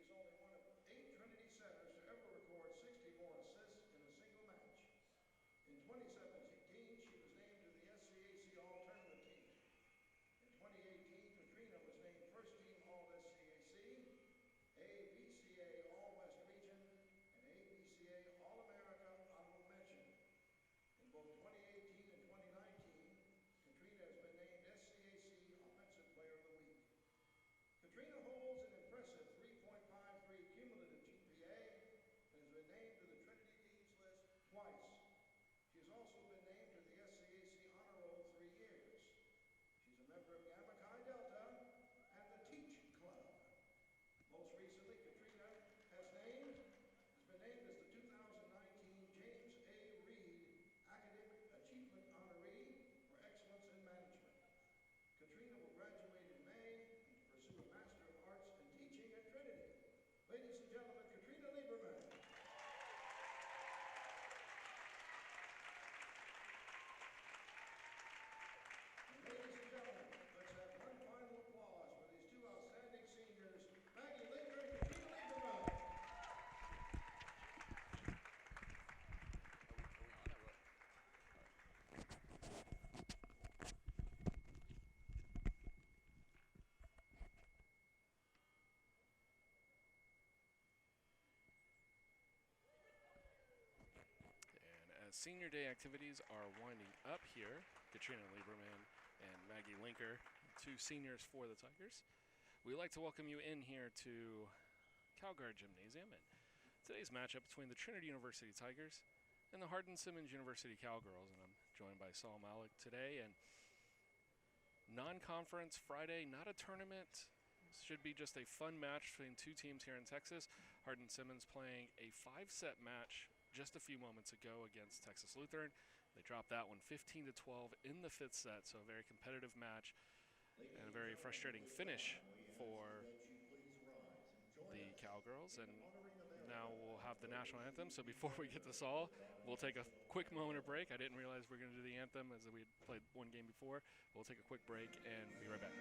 is only one of 8 Trinity centers to ever record 60 more assists in a single match. In 2017, she was named to the SCAC All-Tournament team. In 2018, Katrina was named First Team All-SCAC, ABCA All-West Region, and ABCA All-America Honorable Mention. In both 2018 and 2019, Katrina has been named SCAC Offensive Player of the Week. Katrina holds an impressive 3.53 cumulative GPA and has been named to the Trinity Dean's List twice. She has also been named to the SCAC Honor Roll 3 years. She's a member of Gamma Chi Delta and the Teach Club. Most recently, Katrina has been named as the 2019 James A. Reed Academic Achievement Honoree for Excellence in Management. Katrina will graduate in May and pursue a Master of Arts in Teaching at Trinity. Ladies and gentlemen, Katrina Lieberman. And ladies and gentlemen, let's have one final applause for these two outstanding seniors, Maggie Linker and Katrina Lieberman. As senior day activities are winding up here, Katrina Lieberman and Maggie Linker, two seniors for the Tigers, we'd like to welcome you in here to Calgary Gymnasium and today's matchup between the Trinity University Tigers and the Hardin-Simmons University Cowgirls. And I'm joined by Saul Malik today. And non-conference Friday, not a tournament. This should be just a fun match between two teams here in Texas. Hardin-Simmons playing a 5-set match just a few moments ago against Texas Lutheran. They dropped that one 15-12 in the 5th set, so a very competitive match and a very frustrating finish for the Cowgirls. And now we'll have the national anthem. So before we get to Saul, we'll take a quick moment of break. I didn't realize we were going to do the anthem as we had played one game before. We'll take a quick break and be right back.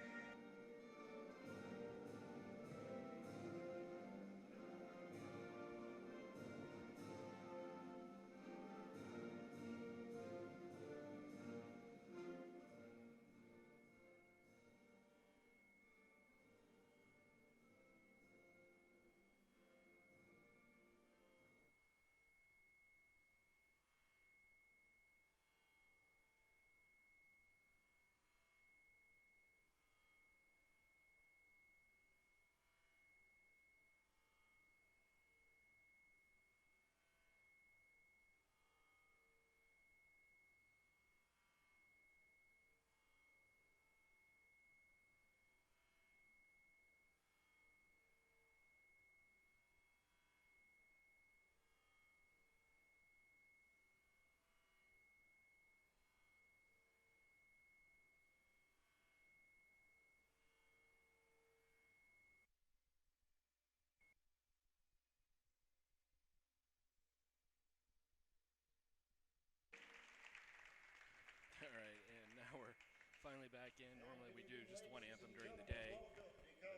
All right, and now we're finally back in. Normally we do just one anthem during the day, but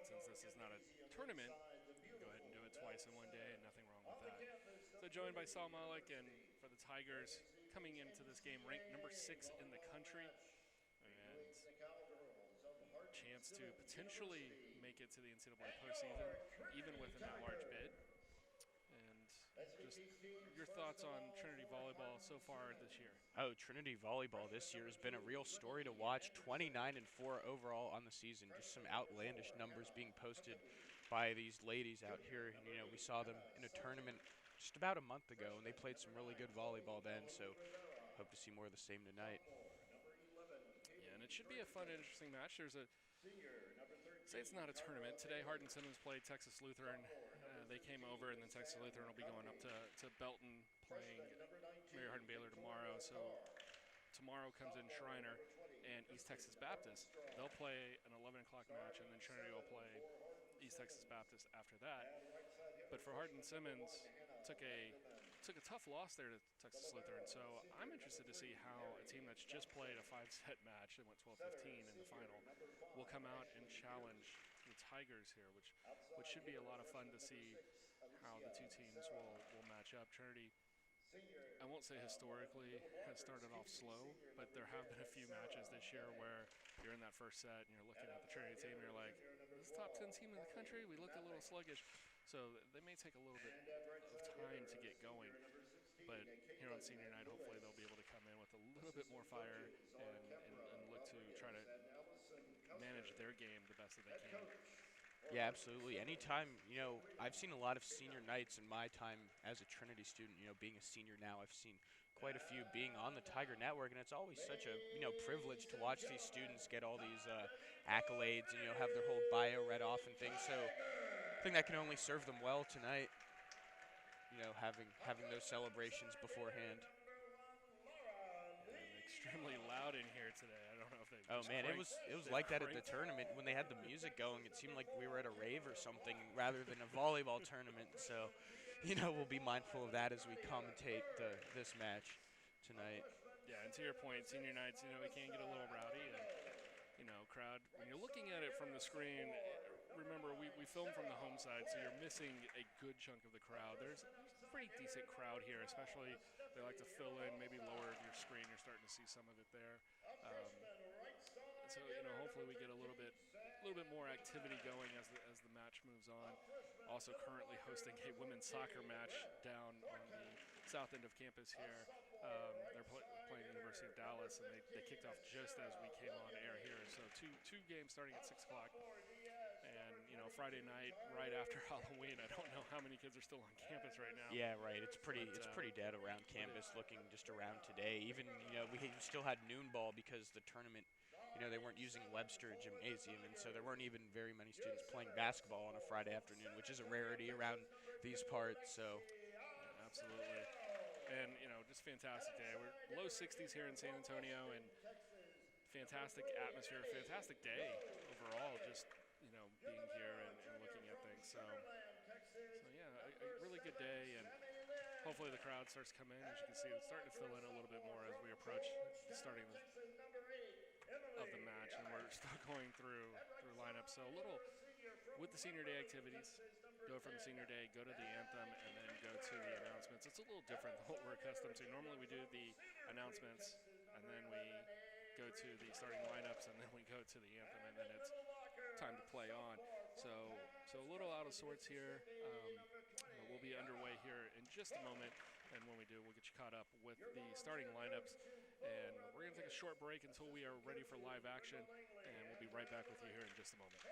since this is not a tournament, we can go ahead and do it twice in one day, and nothing wrong with that. So joined by Saul Malik, and for the Tigers, coming into this game ranked number 6 in the country, and chance to potentially make it to the NCAA postseason, even with an at-large bid. And just your thoughts on Trinity Volleyball so far this year. Oh, Trinity Volleyball this year has been a real story to watch. 29-4 overall on the season. Just some outlandish numbers being posted by these ladies out here. And, you know, we saw them in a tournament just about a month ago, and they played some really good volleyball then. So hope to see more of the same tonight. Yeah, and it should be a fun, interesting match. There's a say it's not a tournament. Today, Hardin-Simmons played Texas Lutheran. They came over, and then Texas Lutheran will be going up to Belton playing Mary Hardin-Baylor tomorrow. So tomorrow comes in Schreiner and East Texas Baptist. They'll play an 11 o'clock match, and then Trinity will play East Texas Baptist after that. But for Hardin-Simmons, took a tough loss there to Texas Lutheran. So I'm interested to see how a team that's just played a 5-set match and went 12-15 in the final will come out and challenge the Tigers here, which should be a lot of fun to see how the two teams will match up. Trinity, I won't say historically has started off slow, but there have been a few matches this year where you're in that first set and you're looking at the Trinity team and you're like, this is top 10 team in the country. We look a little sluggish. So they may take a little bit of time to get going. But here on senior night, hopefully they'll be able to come in with a little bit more fire and look to try to manage their game the best that they can. Yeah, absolutely. Anytime, I've seen a lot of senior nights in my time as a Trinity student, being a senior now, I've seen quite a few being on the Tiger Network, and it's always such a, privilege to watch these students get all these accolades and, have their whole bio read off and things. So I think that can only serve them well tonight, having those celebrations beforehand. And extremely loud in here today. I don't know if they. Oh man, it was like that at the tournament when they had the music going. It seemed like we were at a rave or something rather than a volleyball tournament. So, we'll be mindful of that as we commentate this match tonight. Yeah, and to your point, senior nights, it can get a little rowdy, and crowd. When you're looking at it from the screen, remember we film from the home side, so you're missing a good chunk of the crowd. There's a pretty decent crowd here, especially they like to fill in, maybe lower your screen. You're starting to see some of it there. So hopefully we get a little bit more activity going as the match moves on. Also currently hosting a women's soccer match down on the south end of campus here. They're playing University of Dallas, and they kicked off just as we came on air here. So two games starting at 6 o'clock. And, Friday night, right after Halloween, I don't know how many kids are still on campus right now. Yeah, right. It's pretty dead around campus, looking just around today. Even, we still had noon ball because the tournament, they weren't using Webster Gymnasium, and so there weren't even very many students playing basketball on a Friday afternoon, which is a rarity around these parts. So, yeah, absolutely. And, just fantastic day. We're low 60s here in San Antonio, and fantastic atmosphere, fantastic day overall, just, being here and looking at things. So yeah, a really good day, and hopefully the crowd starts to come in. As you can see, it's starting to fill in a little bit more as we approach the starting of the match, and we're still going through lineups. So a little with the senior day activities, go from senior day, go to the anthem, and then go to the announcements. It's a little different than what we're accustomed to. Normally we do the announcements, and then we go to the starting lineups, and then we go to the anthem, and then it's time to play on. So a little out of sorts here. We'll be underway here in just a moment, and when we do, we'll get you caught up with the starting lineups. And we're going to take a short break until we are ready for live action, and we'll be right back with you here in just a moment.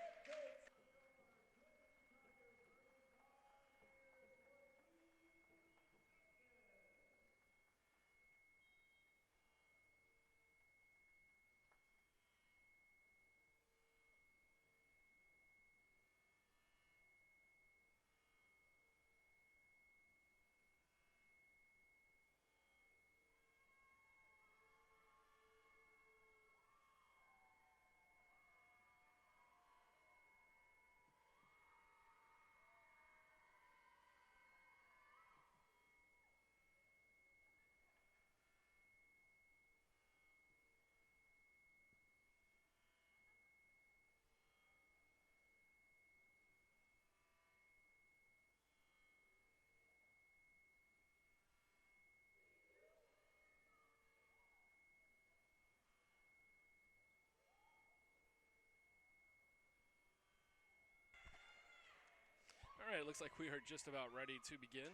All right, looks like we are just about ready to begin.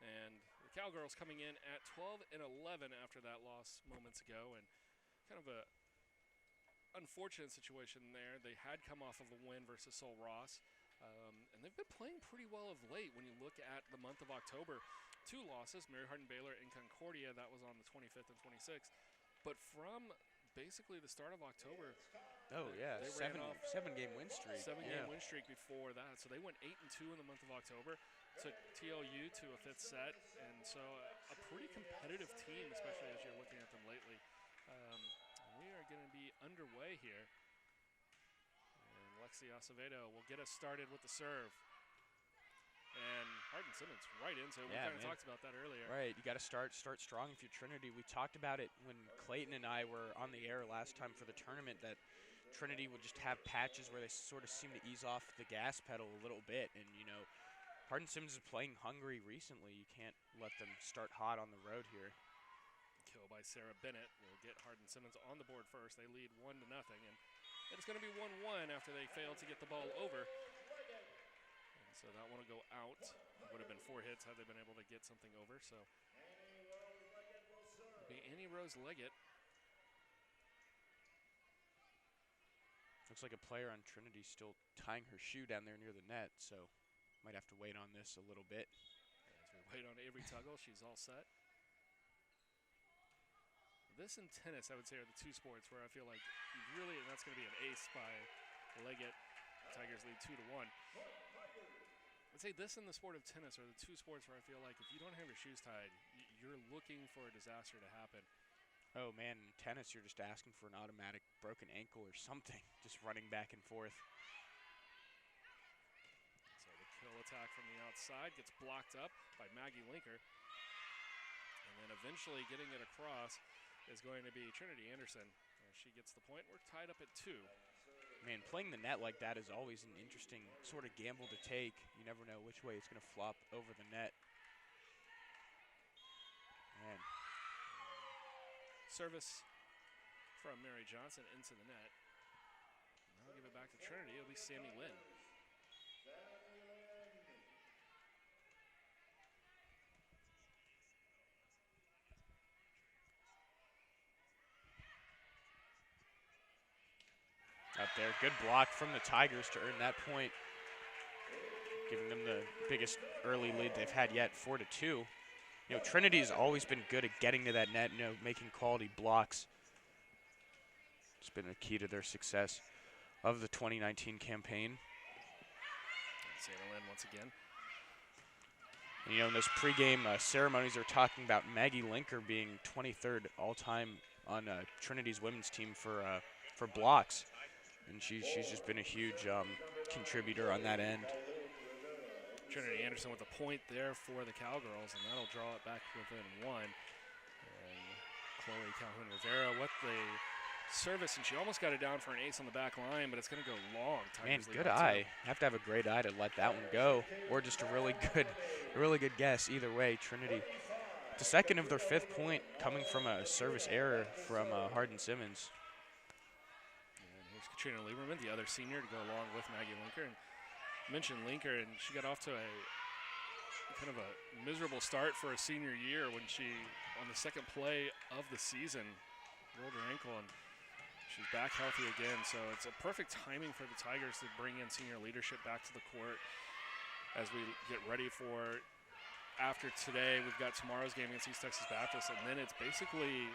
And the Cowgirls coming in at 12 and 11 after that loss moments ago. And kind of a unfortunate situation there. They had come off of a win versus Sol Ross. And they've been playing pretty well of late when you look at the month of October. 2 losses, Mary Hardin Baylor and Concordia. That was on the 25th and 26th. But from basically the start of October, oh yeah, they seven ran off 7-game win streak. 7-game win streak before that. So they went 8-2 in the month of October. Took TLU to a 5th set, and so a pretty competitive team, especially as you're looking at them lately. We are going to be underway here. And Lexi Acevedo will get us started with the serve. And Hardin-Simmons right into it. We kind of talked about that earlier. Right, you got to start strong if you're Trinity. We talked about it when Clayton and I were on the air last time for the tournament, that Trinity would just have patches where they sort of seem to ease off the gas pedal a little bit. And, you know, Hardin-Simmons is playing hungry recently. You can't let them start hot on the road here. Kill by Sarah Bennett will get Hardin-Simmons on the board first. They lead 1-0, and it's going to be 1-1 after they fail to get the ball over. And so that one will go out. It would have been 4 hits had they been able to get something over. So it'll be Annie Rose Leggett. Looks like a player on Trinity still tying her shoe down there near the net, so might have to wait on this a little bit. As we wait on Avery Tuggle, she's all set. This and tennis, I would say, are the 2 sports where I feel like really, and that's going to be an ace by Leggett. Tigers lead 2-1. I'd say this and the sport of tennis are the 2 sports where I feel like if you don't have your shoes tied, you're looking for a disaster to happen. Oh man, in tennis you're just asking for an automatic broken ankle or something, just running back and forth. So the kill attack from the outside gets blocked up by Maggie Linker. And then eventually getting it across is going to be Trinity Anderson. She gets the point. We're tied up at 2. Man, playing the net like that is always an interesting sort of gamble to take. You never know which way it's going to flop over the net. Man. Service from Mary Johnson into the net. Now give it back to Trinity. It'll be Sammy Lynn. Up there, good block from the Tigers to earn that point, giving them the biggest early lead they've had yet, 4-2. You know, Trinity's always been good at getting to that net, you know, making quality blocks. It's been a key to their success of the 2019 campaign. Santa Lynn once again. And, you know, in those pregame ceremonies, they're talking about Maggie Linker being 23rd all-time on Trinity's women's team for blocks. And she's just been a huge contributor on that end. Trinity Anderson with a point there for the Cowgirls, and that'll draw it back within 1. And Chloe Calhoun-Rivera with the service, and she almost got it down for an ace on the back line, but it's going to go long. Man, good eye. Have to have a great eye to let that one go, or just a really good guess. Either way, Trinity, the second of their 5th point coming from a service error from Hardin-Simmons. And here's Katrina Lieberman, the other senior, to go along with Maggie Linker. And mentioned Linker, and she got off to a kind of a miserable start for a senior year when she, on the second play of the season, rolled her ankle, and she's back healthy again. So it's a perfect timing for the Tigers to bring in senior leadership back to the court as we get ready for, after today, we've got tomorrow's game against East Texas Baptist, and then it's basically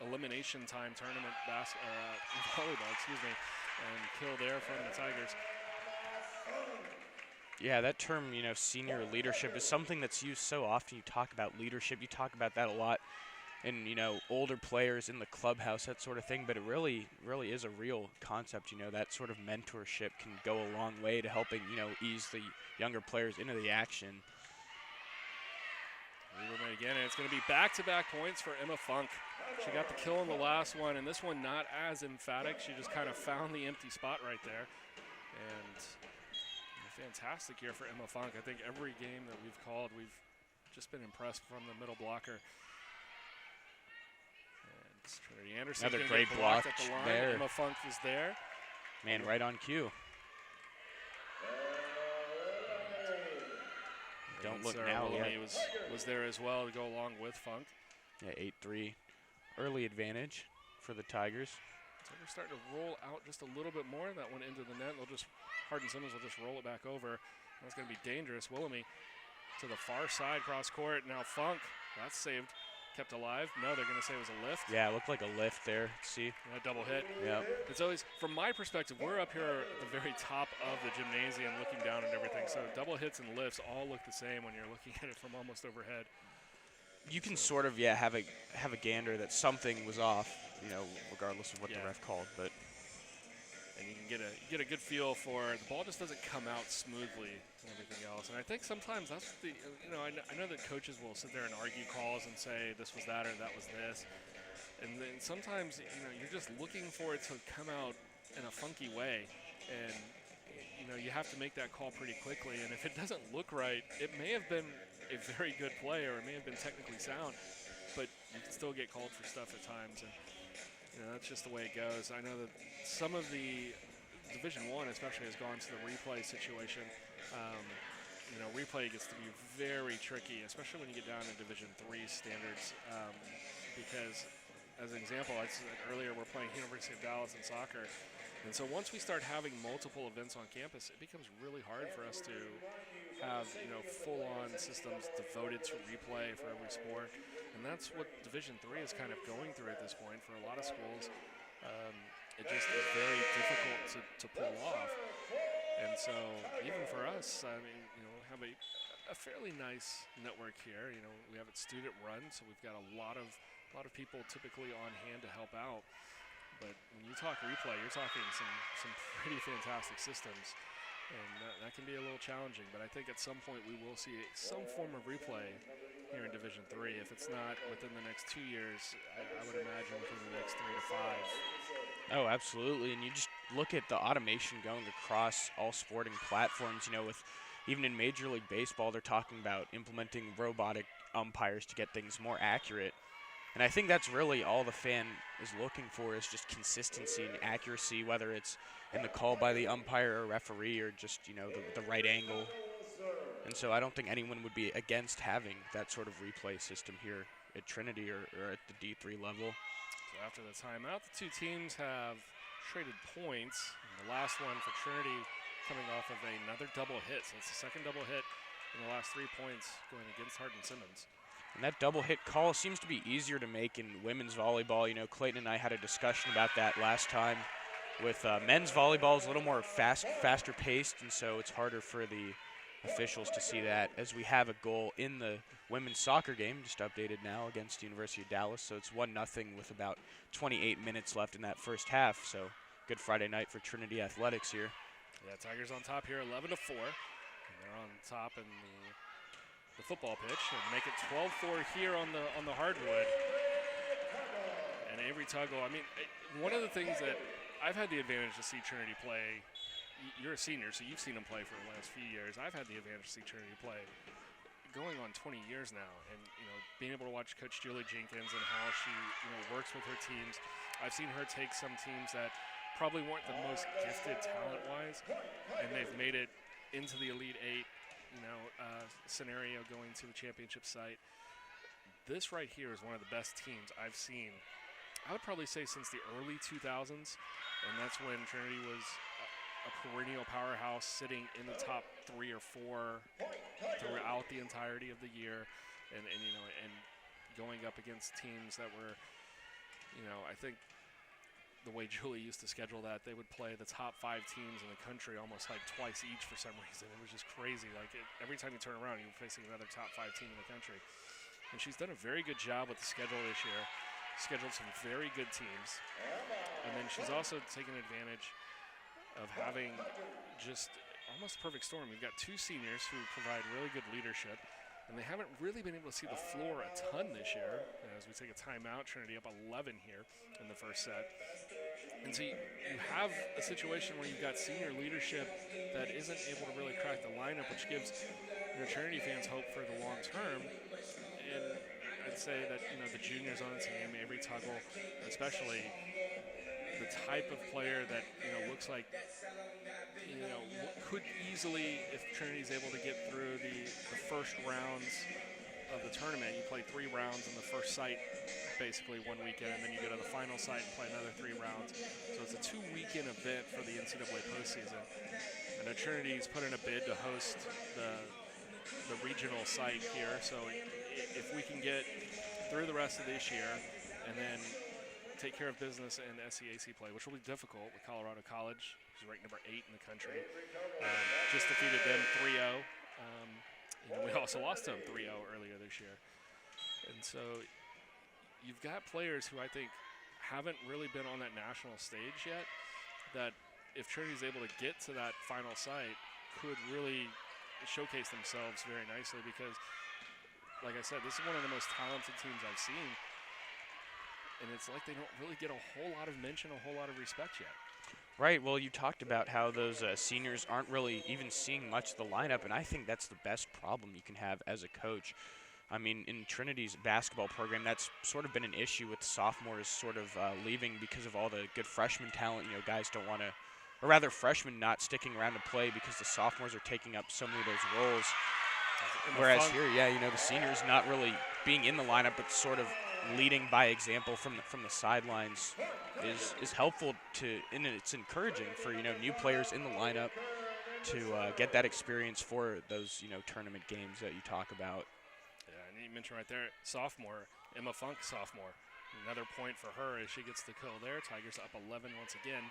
elimination time tournament volleyball, and kill there from the Tigers. Yeah, that term, you know, senior leadership is something that's used so often. You talk about leadership, you talk about that a lot in, you know, older players in the clubhouse, that sort of thing, but it really is a real concept. You know, that sort of mentorship can go a long way to helping, you know, ease the younger players into the action. Lieberman again, and it's going to be back-to-back points for Emma Funk. She got the kill in the last one, and this one not as emphatic. She just kind of found the empty spot right there. And a fantastic year for Emma Funk. I think every game that we've called, we've just been impressed from the middle blocker. And it's Trinity Anderson. Another great block at the line. there. Emma Funk is there. Man, right on cue. Don't look now yet. Was there as well to go along with Funk. Yeah, 8-3. Early advantage for the Tigers. So they're starting to roll out just a little bit more. That one into the net. Hardin-Simmons will just roll it back over. That's going to be dangerous. Willemy to the far side, cross court. Now Funk, that's saved, kept alive. No, they're going to say it was a lift. Yeah, it looked like a lift there. See? A double hit. Yeah. It's always, from my perspective, we're up here at the very top of the gymnasium looking down at everything. So double hits and lifts all look the same when you're looking at it from almost overhead. You can sort of, have a gander that something was off, you know, regardless of what the ref called. But and you can get a good feel for the ball just doesn't come out smoothly and everything else. And I think sometimes that's the, you know, I know that coaches will sit there and argue calls and say this was that or that was this. And then sometimes, you know, you're just looking for it to come out in a funky way, and you have to make that call pretty quickly. And if it doesn't look right, it may have been a very good play, or it may have been technically sound, but you can still get called for stuff at times, and that's just the way it goes. I know that some of the Division I especially has gone to the replay situation. Replay gets to be very tricky, especially when you get down to Division III standards, because, as an example, I said earlier, we're playing University of Dallas in soccer, and so once we start having multiple events on campus, it becomes really hard for us to have full-on systems devoted to replay for every sport, and that's what Division III is kind of going through at this point for a lot of schools. It just is very difficult to pull off. And so even for us, I mean, have a fairly nice network here. We have it student run, so we've got a lot of people typically on hand to help out. But when you talk replay, you're talking some pretty fantastic systems, and that can be a little challenging. But I think at some point we will see some form of replay here in Division III. If it's not within the next 2 years, I would imagine within the next 3 to 5. Oh, absolutely. And you just look at the automation going across all sporting platforms. With even in Major League Baseball, they're talking about implementing robotic umpires to get things more accurate. And I think that's really all the fan is looking for, is just consistency and accuracy, whether it's in the call by the umpire or referee, or just, the right angle. And so I don't think anyone would be against having that sort of replay system here at Trinity or at the D3 level. So after the timeout, the two teams have traded points. And the last one for Trinity coming off of another double hit. So it's the second double hit in the last 3 points going against Hardin-Simmons. And that double hit call seems to be easier to make in women's volleyball. Clayton and I had a discussion about that last time. With men's volleyball, it's a little more faster paced, and so it's harder for the officials to see that, as we have a goal in the women's soccer game, just updated now, against the University of Dallas. So it's 1-0 with about 28 minutes left in that first half. So good Friday night for Trinity Athletics here. Yeah, Tigers on top here, 11-4. And they're on top in the football pitch, and make it 12-4 here on the hardwood. And Avery Tuggle, I mean, one of the things that I've had the advantage to see Trinity play. You're a senior, so you've seen them play for the last few years. I've had the advantage to see Trinity play going on 20 years now, and being able to watch Coach Julie Jenkins and how she works with her teams. I've seen her take some teams that probably weren't the most gifted talent-wise, and they've made it into the Elite Eight, scenario going to the championship site. This right here is one of the best teams I've seen, I would probably say, since the early 2000s, and that's when Trinity was a perennial powerhouse, sitting in the top 3 or 4 throughout the entirety of the year, and going up against teams that were, I think the way Julie used to schedule that, they would play the top 5 teams in the country almost like twice each for some reason. It was just crazy. Like every time you turn around, you're facing another top 5 team in the country. And she's done a very good job with the schedule this year. Scheduled some very good teams. And then she's also taken advantage of having just almost a perfect storm. We've got 2 seniors who provide really good leadership, and they haven't really been able to see the floor a ton this year. As we take a timeout, Trinity up 11 here in the first set. And so you have a situation where you've got senior leadership that isn't able to really crack the lineup, which gives Trinity fans hope for the long term. And I'd say that the juniors on the team, Avery Tuggle especially, the type of player that looks like could easily, if Trinity's able to get through the first rounds of the tournament, you play 3 rounds in the first site basically one weekend, and then you go to the final site and play another 3 rounds. So it's a 2-weekend event for the NCAA postseason. And Trinity's put in a bid to host the regional site here. So if we can get through the rest of this year and then take care of business in SEAC play, which will be difficult with Colorado College, who's ranked number 8 in the country. Just defeated them 3-0. We also lost to them 3-0 earlier this year. And so you've got players who I think haven't really been on that national stage yet, that if Trinity's able to get to that final site, could really showcase themselves very nicely, because, like I said, this is one of the most talented teams I've seen. And it's like they don't really get a whole lot of mention, a whole lot of respect yet. Right. Well, you talked about how those seniors aren't really even seeing much of the lineup, and I think that's the best problem you can have as a coach. I mean, in Trinity's basketball program, that's sort of been an issue with sophomores sort of leaving because of all the good freshman talent. You know, guys don't want to, or rather, freshmen not sticking around to play because the sophomores are taking up so many of those roles. Whereas here, yeah, you know, the seniors not really being in the lineup, but sort of leading by example from the sidelines is helpful to, and it's encouraging for, you know, new players in the lineup to get that experience for those, you know, tournament games that you talk about. Yeah, and you mentioned right there, sophomore, Emma Funk, sophomore. Another point for her as she gets the kill there. Tigers up 11 once again.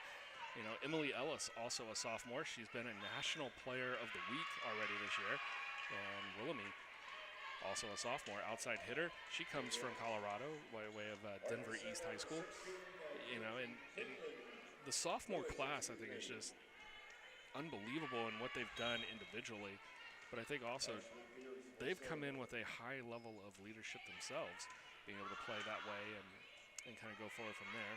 You know, Emily Ellis, also a sophomore. She's been a National Player of the Week already this year. And Willoughby, also a sophomore, outside hitter. She comes from Colorado by way of Denver East High School. You know, and the sophomore class, I think, is just unbelievable in what they've done individually. But I think also they've come in with a high level of leadership themselves, being able to play that way and kind of go forward from there.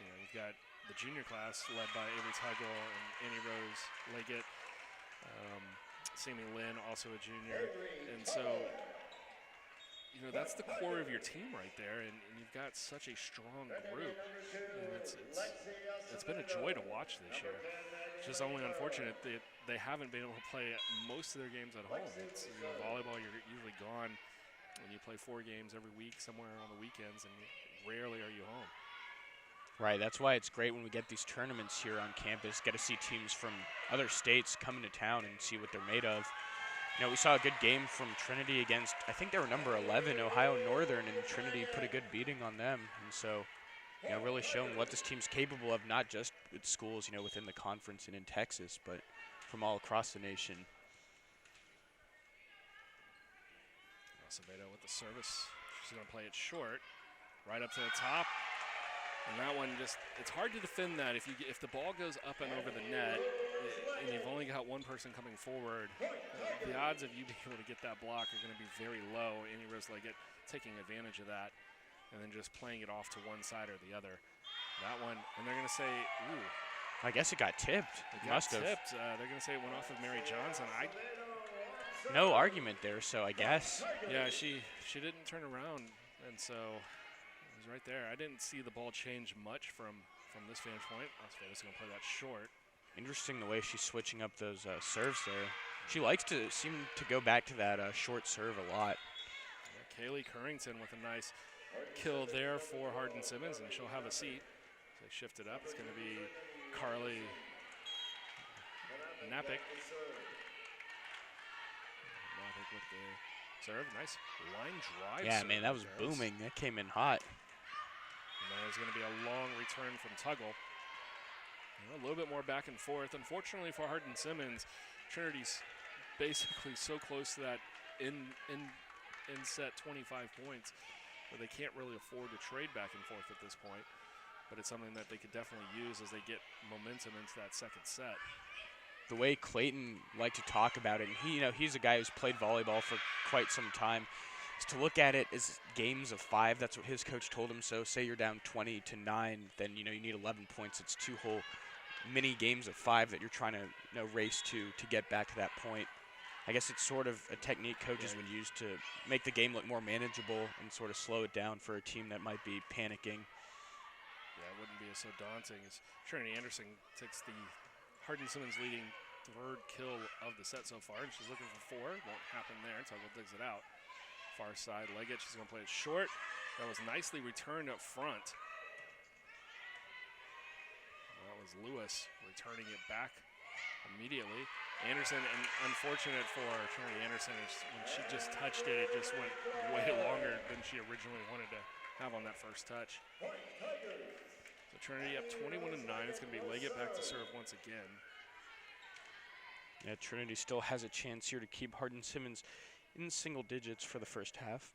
You know, you've got the junior class led by Avery Tuggle and Annie Rose Leggett. Sammy Lynn, also a junior. And so, you know, that's the core of your team right there, and you've got such a strong group. And it's been a joy to watch this year. It's just only unfortunate that they haven't been able to play most of their games at home. It's, you know, volleyball, you're usually gone, and you play 4 games every week somewhere on the weekends, and rarely are you home. Right, that's why it's great when we get these tournaments here on campus, get to see teams from other states come into town and see what they're made of. You know, we saw a good game from Trinity against, I think they were number 11, Ohio Northern, and Trinity put a good beating on them. And so, you know, really showing what this team's capable of, not just with schools, you know, within the conference and in Texas, but from all across the nation. Acevedo with the service. She's going to play it short, right up to the top. And that one just, it's hard to defend that if the ball goes up and over the net and you've only got one person coming forward, the odds of you being able to get that block are going to be very low. Annie Rose Leggett taking advantage of that and then just playing it off to one side or the other. That one, and they're going to say, ooh. I guess it got tipped. It got tipped. They're going to say it went off of Mary Johnson. No argument there, so I guess. Yeah, she didn't turn around, and so right there. I didn't see the ball change much from this vantage point. Acevedo's going to play that short. Interesting the way she's switching up those serves there. She likes to seem to go back to that short serve a lot. Yeah, Kaylee Currington with a nice kill there for Hardin-Simmons, and she'll have a seat. So they shift it up. It's going to be Carly Napick. Napick with the serve. Nice line drive. Yeah, man, that was booming. That came in hot. And there's going to be a long return from Tuggle. You know, a little bit more back and forth. Unfortunately for Hardin-Simmons, Trinity's basically so close to that in set 25 points that they can't really afford to trade back and forth at this point. But it's something that they could definitely use as they get momentum into that second set. The way Clayton liked to talk about it, and he's a guy who's played volleyball for quite some time, is to look at it as games of 5. That's what his coach told him. So say you're down 20-9, then you need 11 points. It's 2 whole mini games of 5 that you're trying to race to get back to that point. I guess it's sort of a technique coaches would use to make the game look more manageable and sort of slow it down for a team that might be panicking. Yeah, it wouldn't be so daunting as Trinity Anderson takes the Hardin-Simmons leading 3rd kill of the set so far, and she's looking for 4. Won't happen there. Tuggle digs it out. Far side, Leggett. She's going to play it short. That was nicely returned up front. That was Lewis returning it back immediately. Anderson, and unfortunate for Trinity Anderson, when she just touched it, it just went way longer than she originally wanted to have on that first touch. So Trinity up 21-9. It's going to be Leggett back to serve once again. Yeah, Trinity still has a chance here to keep Hardin-Simmons in single digits for the first half.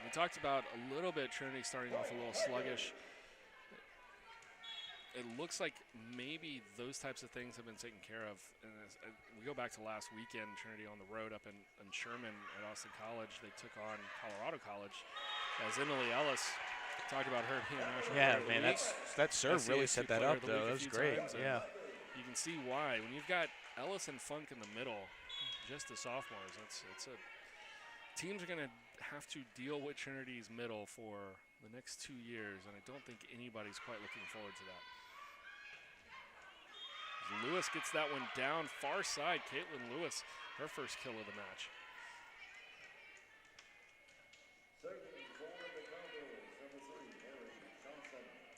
We talked about a little bit Trinity starting off a little sluggish it looks like maybe those types of things have been taken care of. And we go back to last weekend, Trinity on the road up in Sherman at Austin College. They took on Colorado College. As Emily Ellis talked about her being a national player of the man, week. that serve really set that up, though. That was great. Yeah. You can see why. When you've got Ellis and Funk in the middle, just the sophomores, teams are going to have to deal with Trinity's middle for the next 2 years, and I don't think anybody's quite looking forward to that. Lewis gets that one down far side. Caitlin Lewis, her first kill of the match.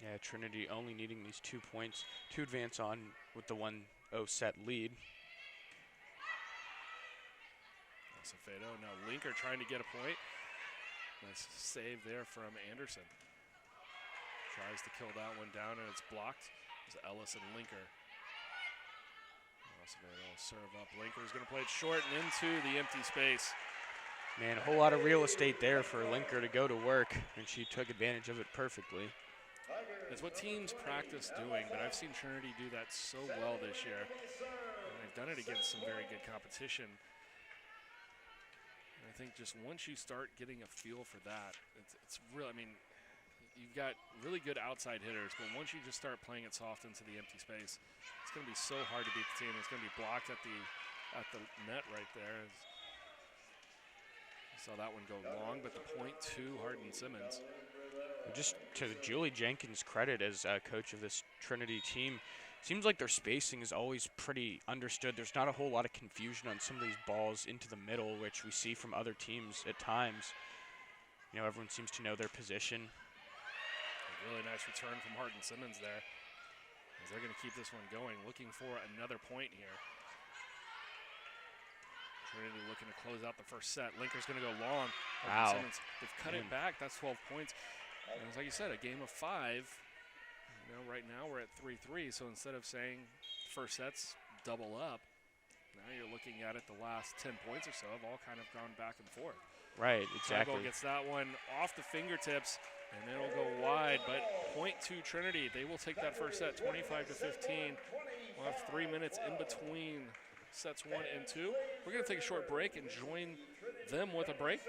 Yeah, Trinity only needing these 2 points to advance on with the 1-0 set lead. Acevedo, now Linker trying to get a point. Nice save there from Anderson. Tries to kill that one down, and it's blocked. It's Ellis and Linker. Acevedo will serve up. Linker's going to play it short and into the empty space. Man, a whole lot of real estate there for Linker to go to work, and she took advantage of it perfectly. It's what teams practice doing, but I've seen Trinity do that so well this year. And they've done it against some very good competition. And I think just once you start getting a feel for that, it's real. I mean, you've got really good outside hitters, but once you just start playing it soft into the empty space, it's going to be so hard to beat the team. It's going to be blocked at the net right there. You saw that one go long, but the point to Hardin-Simmons. Just to Julie Jenkins' credit as coach of this Trinity team, seems like their spacing is always pretty understood. There's not a whole lot of confusion on some of these balls into the middle, which we see from other teams at times. You know, everyone seems to know their position. A really nice return from Hardin-Simmons there, as they're going to keep this one going, looking for another point here. Trinity looking to close out the first set. Linker's going to go long. Wow. They've cut it back. That's 12 points. And it's like you said, a game of 5. You know, right now we're at 3-3. So instead of saying first sets double up, now you're looking at it, the last 10 points or so have all kind of gone back and forth. Right, exactly. Tygo gets that one off the fingertips, and then it'll go wide. But point to Trinity. They will take that first set, 25-15. We'll have 3 minutes in between sets 1 and 2. We're going to take a short break and join them with a break,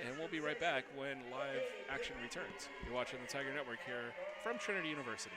and we'll be right back when live action returns. You're watching the Tiger Network here from Trinity University.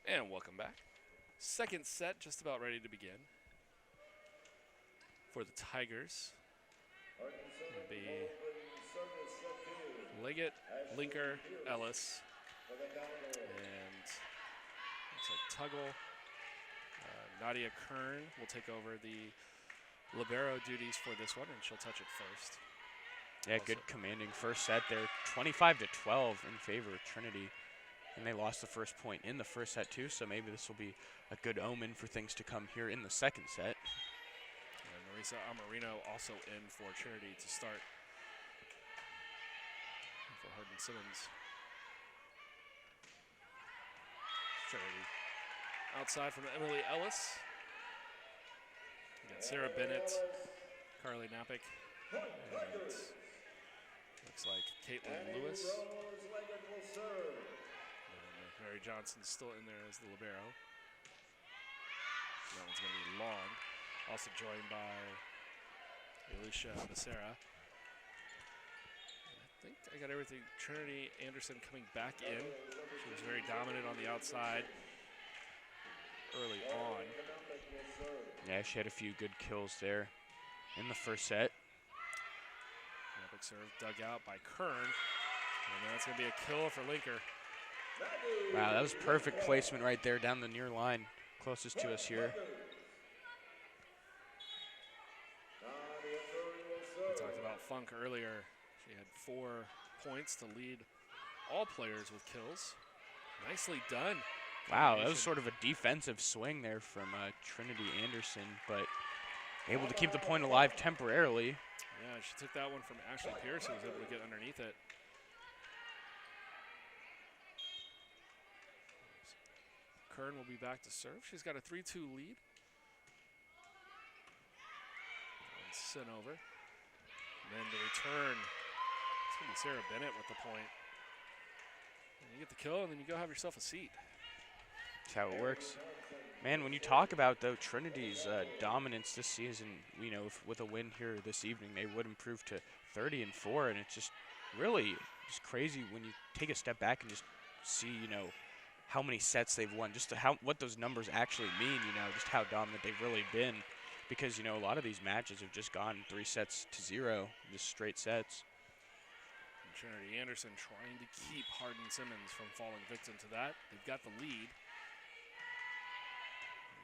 And welcome back. Second set just about ready to begin. For the Tigers, it'll be Liggett, Linker, Ellis, and looks like Tuggle. Nadia Kern will take over the libero duties for this one, and she'll touch it first. Yeah, good commanding first set there. 25-12 in favor of Trinity. And they lost the first point in the first set too, so maybe this will be a good omen for things to come here in the second set. And Marisa Amarino also in for Trinity to start for Hardin-Simmons. Trinity outside from Emily Ellis. We got Sarah Bennett, Carly Napick, and looks like Caitlin Lewis. Mary Johnson's still in there as the libero. That one's going to be long. Also joined by Alicia Becerra. I think I got everything. Trinity Anderson coming back in. She was very dominant on the outside early on. Yeah, she had a few good kills there in the first set. Epic serve dug out by Kern. And that's going to be a kill for Linker. Wow, that was perfect placement right there down the near line, closest to us here. We talked about Funk earlier. She had 4 points to lead all players with kills. Nicely done. Wow, that was sort of a defensive swing there from Trinity Anderson, but able to keep the point alive temporarily. Yeah, she took that one from Ashley Pierce, who was able to get underneath it. Kern will be back to serve. She's got a 3-2 lead. And sent over. And then the return. It's going to be Sarah Bennett with the point. And you get the kill, and then you go have yourself a seat. That's how it works. Man, when you talk about, though, Trinity's dominance this season, you know, with a win here this evening, they would improve to 30-4, and it's just really just crazy when you take a step back and just see, you know, how many sets they've won, just what those numbers actually mean, you know, just how dominant they've really been. Because, you know, a lot of these matches have just gone 3-0, just straight sets. And Trinity Anderson trying to keep Hardin-Simmons from falling victim to that. They've got the lead.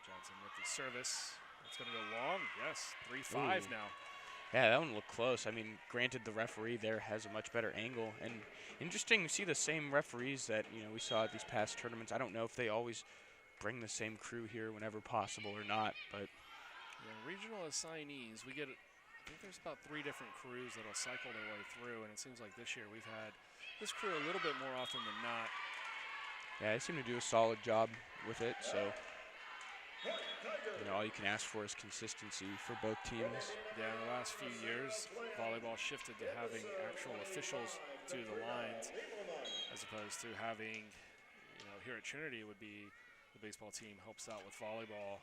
Johnson with the service. It's going to go long. Yes, 3-5 now. Yeah, that one looked close. I mean, granted, the referee there has a much better angle. And interesting to see the same referees that, you know, we saw at these past tournaments. I don't know if they always bring the same crew here whenever possible or not, but. Yeah, regional assignees, we get, I think there's about 3 different crews that'll cycle their way through, and it seems like this year we've had this crew a little bit more often than not. Yeah, they seem to do a solid job with it, so. You know, all you can ask for is consistency for both teams. Yeah, in the last few years, volleyball shifted to having actual officials to the lines as opposed to having, you know, here at Trinity it would be the baseball team helps out with volleyball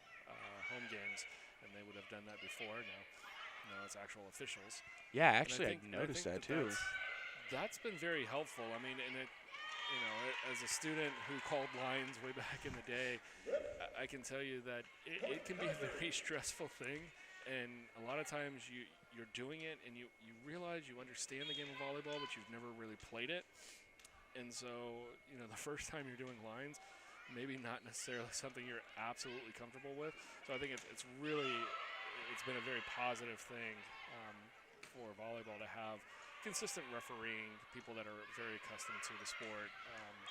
home games, and they would have done that before. Now it's actual officials. Yeah, actually, I noticed that too. That's been very helpful. I mean, and it, you know, as a student who called lines way back in the day, I can tell you that it can be a very stressful thing, and a lot of times you're doing it and you realize you understand the game of volleyball, but you've never really played it. And so, you know, the first time you're doing lines, maybe not necessarily something you're absolutely comfortable with. So I think it's been a very positive thing for volleyball to have consistent refereeing, people that are very accustomed to the sport,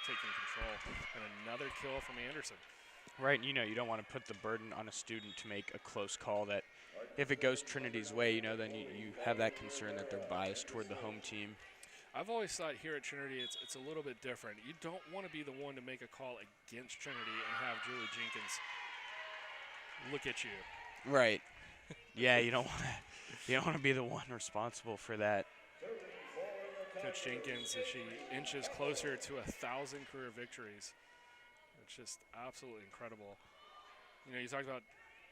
taking control, and another kill from Anderson. Right, you know, you don't want to put the burden on a student to make a close call that if it goes Trinity's way, you know, then you have that concern that they're biased toward the home team. I've always thought here at Trinity it's a little bit different. You don't want to be the one to make a call against Trinity and have Julie Jenkins look at you. Right. Yeah, you don't want to be the one responsible for that. Coach Jenkins, as she inches closer to 1,000 career victories. It's just absolutely incredible. You know, you talked about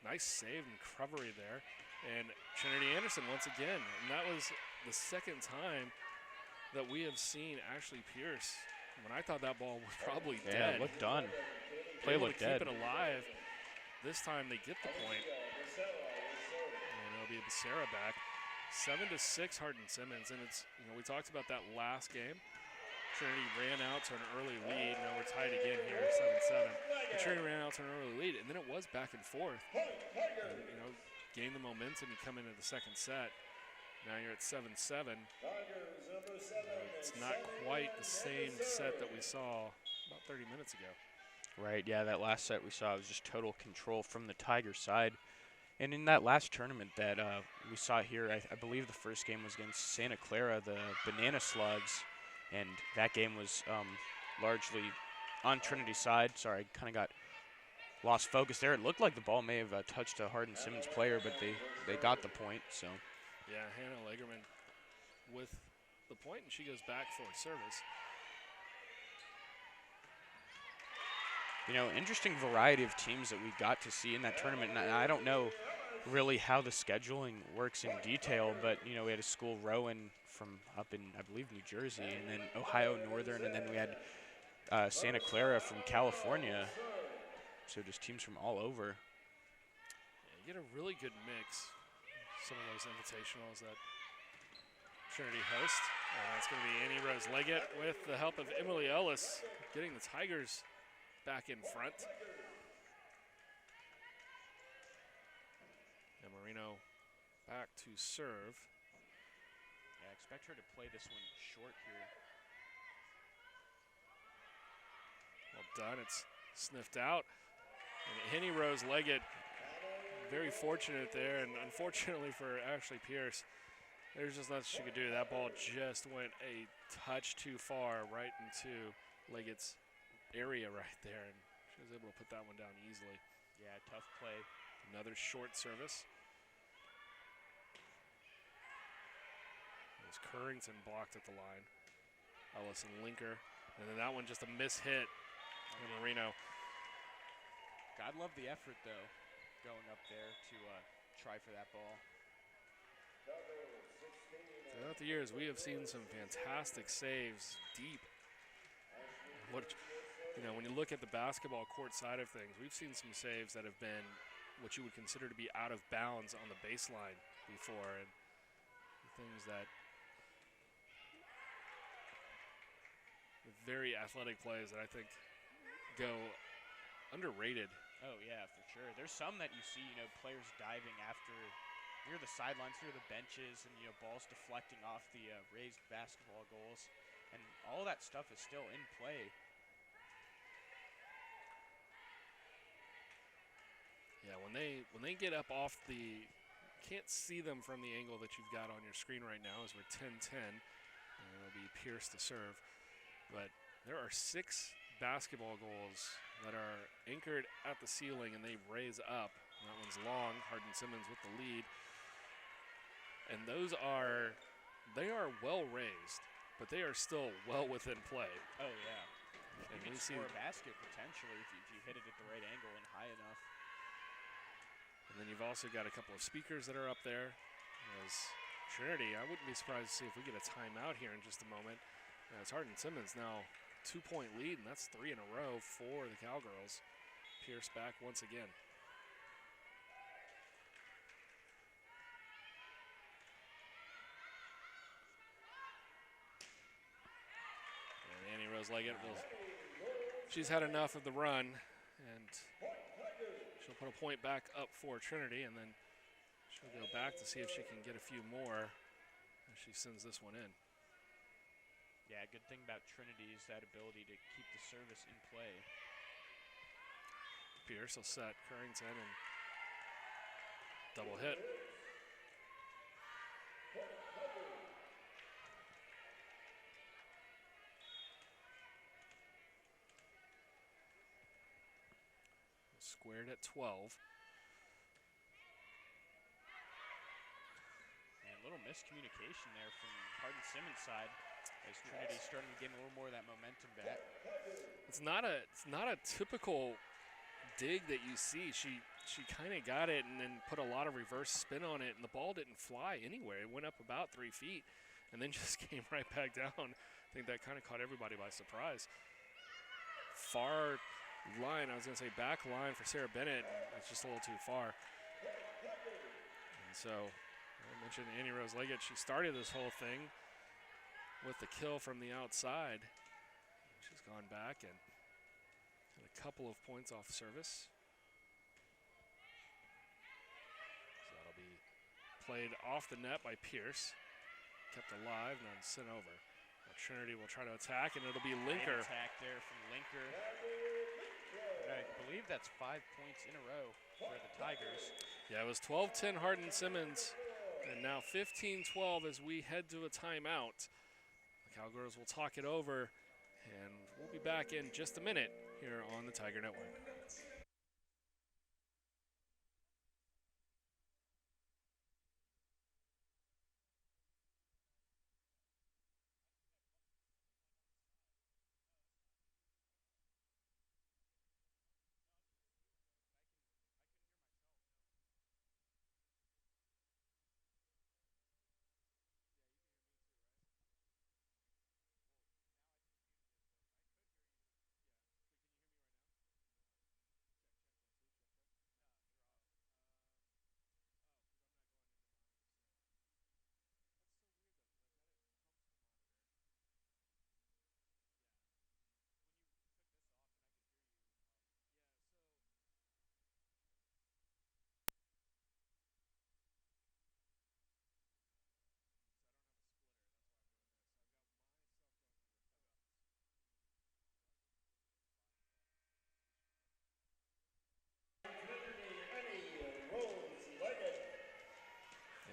nice save and recovery there. And Trinity Anderson once again. And that was the second time that we have seen Ashley Pierce When I thought that ball was probably Yeah, dead. it looked done. Play Able looked to keep dead. it alive. This time they get the point. And it'll be a Becerra back. 7-6 Hardin-Simmons. And it's, we talked about that last game. Trinity ran out to an early lead. Now we're tied again here, 7-7. But Trinity ran out to an early lead, and then it was back and forth. And, gain the momentum, you come into the second set. Now you're at 7-7. It's not quite the same set that we saw about 30 minutes ago. Right, yeah, that last set we saw was just total control from the Tiger side. And in that last tournament that we saw here, I believe the first game was against Santa Clara, the Banana Slugs. And that game was largely on Trinity's side. Sorry, I kind of got lost focus there. It looked like the ball may have touched a Hardin-Simmons player, but they got the point. So yeah, Hannah Lagerman with the point, and she goes back for service. Interesting variety of teams that we got to see in that tournament. And I don't know really how the scheduling works in detail, but, we had a school, Rowan, from up in, I believe, New Jersey, and then Ohio Northern, and then we had Santa Clara from California. So just teams from all over. Yeah, you get a really good mix. Some of those invitationals that Trinity host. And that's going to be Annie Rose Leggett with the help of Emily Ellis getting the Tigers back in front. And Marino back to serve. Yeah, I expect her to play this one short here. Well done. It's sniffed out. And Henny Rose Leggett, very fortunate there. And unfortunately for Ashley Pierce, there's just nothing she could do. That ball just went a touch too far right into Leggett's area right there. And she was able to put that one down easily. Yeah, tough play. Another short service. It was Currington blocked at the line. Ellison Linker. And then that one just a miss hit from Marino. God love the effort, though, going up there to try for that ball. Throughout the years, we have seen some fantastic saves deep. When you look at the basketball court side of things, we've seen some saves that have been what you would consider to be out of bounds on the baseline before, and things that very athletic plays that I think go underrated. Oh, yeah, for sure. There's some that you see, players diving after near the sidelines, near the benches, and, balls deflecting off the raised basketball goals. And all that stuff is still in play. Yeah, when they get up off the, can't see them from the angle that you've got on your screen right now as we're 10-10. And it'll be Pierce to serve. But there are 6 basketball goals that are anchored at the ceiling and they raise up. And that one's long, Hardin-Simmons with the lead. And they are well raised, but they are still well within play. Oh, yeah. And you can score a basket potentially if you hit it at the right angle and high enough. And then you've also got a couple of speakers that are up there. As Trinity, I wouldn't be surprised to see if we get a timeout here in just a moment. As Hardin-Simmons now 2-point lead, and that's 3 in a row for the Cowgirls. Pierce back once again. And Annie Rose Leggett she's had enough of the run, and she'll put a point back up for Trinity, and then she'll go back to see if she can get a few more as she sends this one in. Yeah, good thing about Trinity is that ability to keep the service in play. Pierce will set Currington and double hit. Squared at 12. And a little miscommunication there from Hardin-Simmons' side as Trinity's starting to get a little more of that momentum back. It's not a typical dig that you see. She kind of got it and then put a lot of reverse spin on it, and the ball didn't fly anywhere. It went up about 3 feet, and then just came right back down. I think that kind of caught everybody by surprise. Far line, I was going to say back line for Sarah Bennett. That's just a little too far. And so I mentioned Annie Rose Leggett. She started this whole thing with the kill from the outside. She's gone back and had a couple of points off service. So that'll be played off the net by Pierce. Kept alive and then sent over. Now Trinity will try to attack, and it'll be Linker. Attack there from Linker. I believe that's 5 points in a row for the Tigers. Yeah, it was 12-10 Hardin-Simmons, and now 15-12 as we head to a timeout. The Cowgirls will talk it over, and we'll be back in just a minute here on the Tiger Network.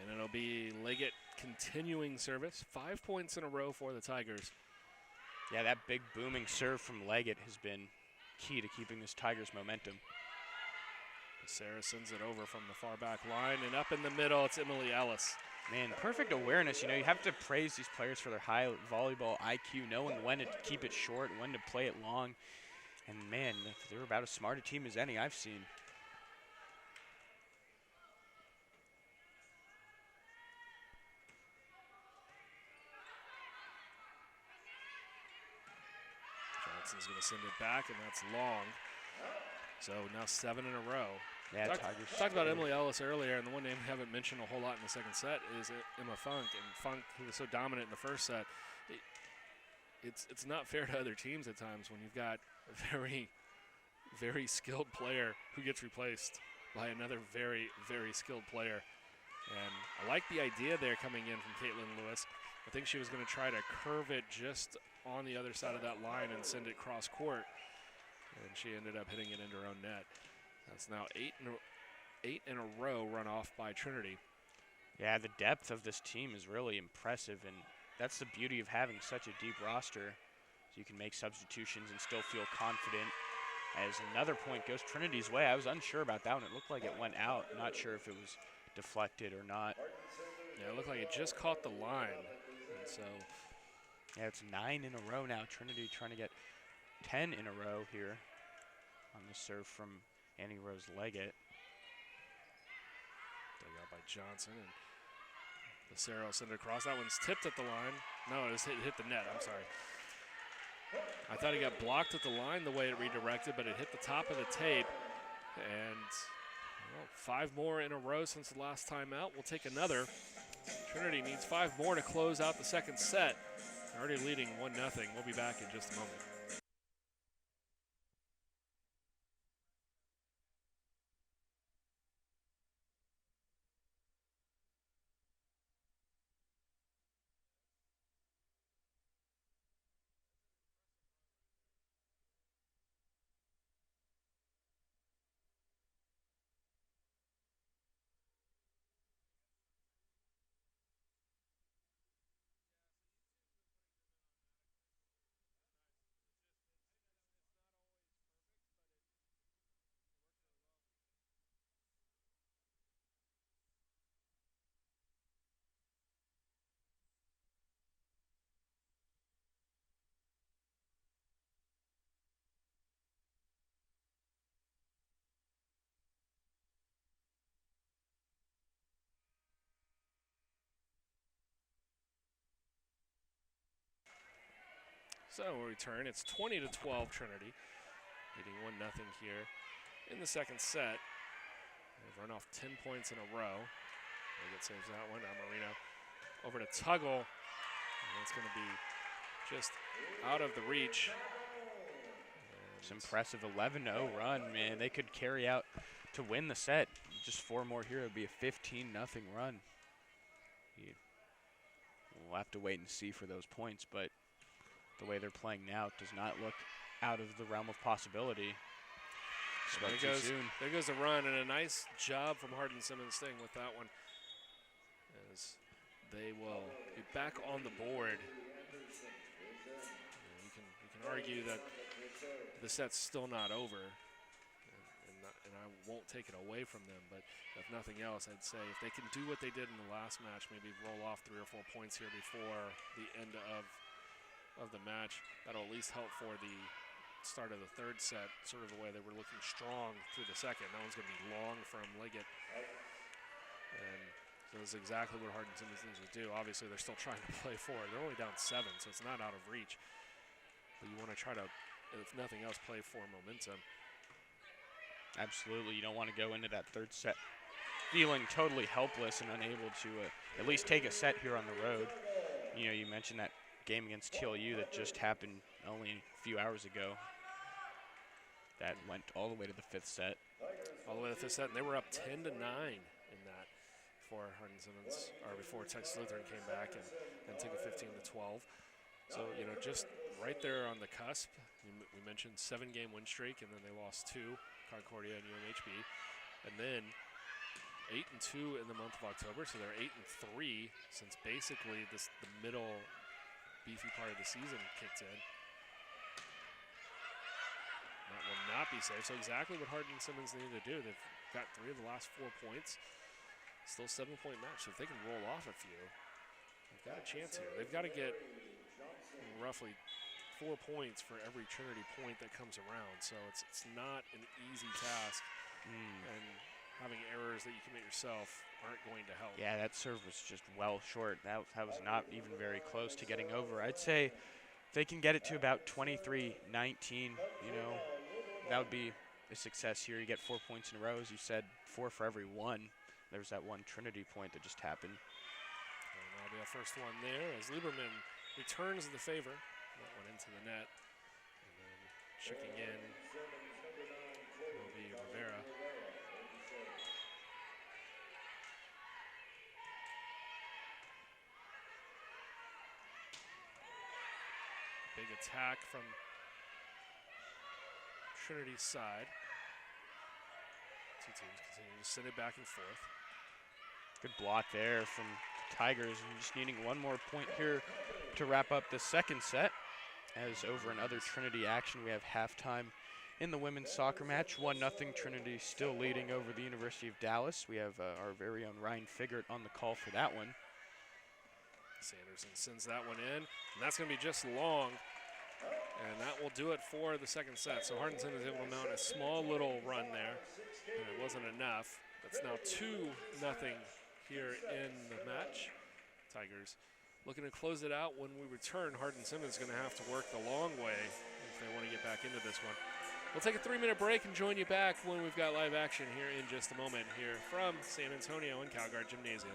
And it'll be Leggett continuing service. 5 points in a row for the Tigers. Yeah, that big booming serve from Leggett has been key to keeping this Tigers momentum. Sarah sends it over from the far back line, and up in the middle, it's Emily Ellis. Man, perfect awareness. You know, you have to praise these players for their high volleyball IQ, knowing when to keep it short, when to play it long. And man, they're about as smart a team as any I've seen. Johnson's going to send it back, and that's long. So now 7 in a row. Yeah, Talked about Emily Ellis earlier, and the one name we haven't mentioned a whole lot in the second set is Emma Funk. And Funk, who was so dominant in the first set, it's not fair to other teams at times when you've got a very, very skilled player who gets replaced by another very, very skilled player. And I like the idea there coming in from Caitlin Lewis. I think she was going to try to curve it just on the other side of that line and send it cross court. And she ended up hitting it into her own net. That's now eight in a row run off by Trinity. Yeah, the depth of this team is really impressive, and that's the beauty of having such a deep roster. So you can make substitutions and still feel confident. As another point goes Trinity's way, I was unsure about that one. It looked like it went out. Not sure if it was deflected or not. Yeah, it looked like it just caught the line. And so, yeah, it's 9 in a row now. Trinity trying to get 10 in a row here on the serve from Annie Rose Leggett. Dug out by Johnson, and Becerra will send it across. That one's tipped at the line. No, it hit the net. I'm sorry. I thought he got blocked at the line the way it redirected, but it hit the top of the tape. And well, 5 more in a row since the last time out. We'll take another. Trinity needs 5 more to close out the second set. They're already leading 1-0. We'll be back in just a moment. So we'll return. It's 20-12 Trinity, leading 1-0 here in the second set. They've run off 10 points in a row. Liggett saves that one. Amarino over to Tuggle. And it's going to be just out of the reach. It's impressive 11-0 run, man. They could carry out to win the set. Just 4 more here, it would be a 15-0 run. We'll have to wait and see for those points, but the way they're playing now does not look out of the realm of possibility. There goes a run, and a nice job from Hardin-Simmons staying with that one, as they will be back on the board. You can argue that the set's still not over, and I won't take it away from them, but if nothing else, I'd say if they can do what they did in the last match, maybe roll off 3 or 4 points here before the end of the match, that'll at least help for the start of the third set, sort of the way they were looking strong through the second. That one's going to be long from Liggett. And so that's exactly what Hardin-Simmons needs to do. Obviously, they're still trying to play forward. They're only down 7, so it's not out of reach. But you want to try to, if nothing else, play for momentum. Absolutely. You don't want to go into that third set feeling totally helpless and unable to at least take a set here on the road. You know, you mentioned that game against TLU that just happened only a few hours ago. That went all the way to the 5th set. All the way to the 5th set, and they were up 10-9 in that before Hardin-Simmons, or before Texas Lutheran came back and took it 15-12. So, you know, just right there on the cusp. We mentioned 7-game win streak, and then they lost 2, Concordia and UMHB. And then 8-2 in the month of October, so they're 8-3 since basically the middle beefy part of the season kicked in. That will not be safe. So exactly what Hardin-Simmons needed to do. They've got 3 of the last 4 points. Still 7-point match. So if they can roll off a few, they've got a chance here. They've got to get roughly 4 points for every Trinity point that comes around. So it's not an easy task. And having errors that you commit yourself aren't going to help. Yeah, that serve was just well short. That was not even very close to getting over. I'd say if they can get it to about 23-19, you know, that would be a success here. You get 4 points in a row, as you said, 4 for every 1. There's that one Trinity point that just happened. And that'll be our first one there as Lieberman returns the favor. That one into the net. And then checking in will be Rivera. Big attack from Trinity's side. Two teams continue to send it back and forth. Good block there from Tigers, and just needing 1 more point here to wrap up the second set. As over in other Trinity action, we have halftime in the women's soccer match. 1-0 Trinity still leading over the University of Dallas. We have our very own Ryan Figert on the call for that one. Sanderson sends that one in, and that's going to be just long. And that will do it for the second set. So Hardin-Simmons able to mount a small little run there, and it wasn't enough. That's now 2-0 here in the match. Tigers looking to close it out when we return. Hardin-Simmons is going to have to work the long way if they want to get back into this one. We'll take a 3-minute break and join you back when we've got live action here in just a moment here from San Antonio and Calgard Gymnasium.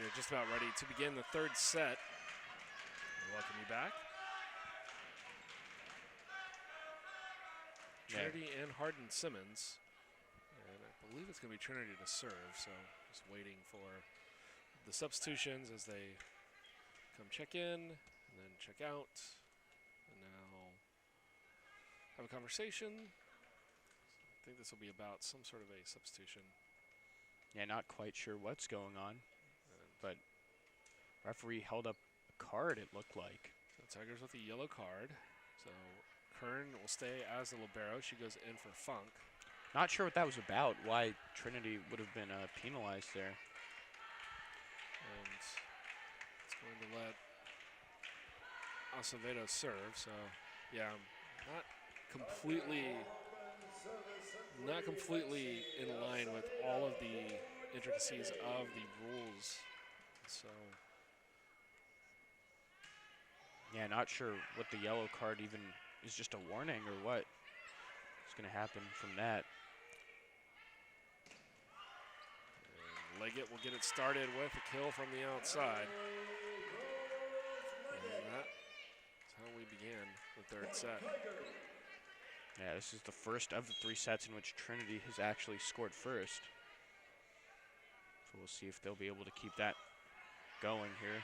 We're just about ready to begin the third set. Welcome you back. Trinity and Hardin-Simmons. And I believe it's going to be Trinity to serve, so just waiting for the substitutions as they come check in and then check out. And now have a conversation. I think this will be about some sort of a substitution. Yeah, not quite sure what's going on, but referee held up a card, it looked like. So Tigers with a yellow card. So Kern will stay as the libero. She goes in for Funk. Not sure what that was about, why Trinity would have been penalized there. And it's going to let Acevedo serve. So, yeah, not completely in line with all of the intricacies of the rules. So, yeah, not sure what the yellow card even is, just a warning or what is going to happen from that. And Leggett will get it started with a kill from the outside. And that's how we began the third set. Yeah, this is the first of the 3 sets in which Trinity has actually scored first. So we'll see if they'll be able to keep that going here.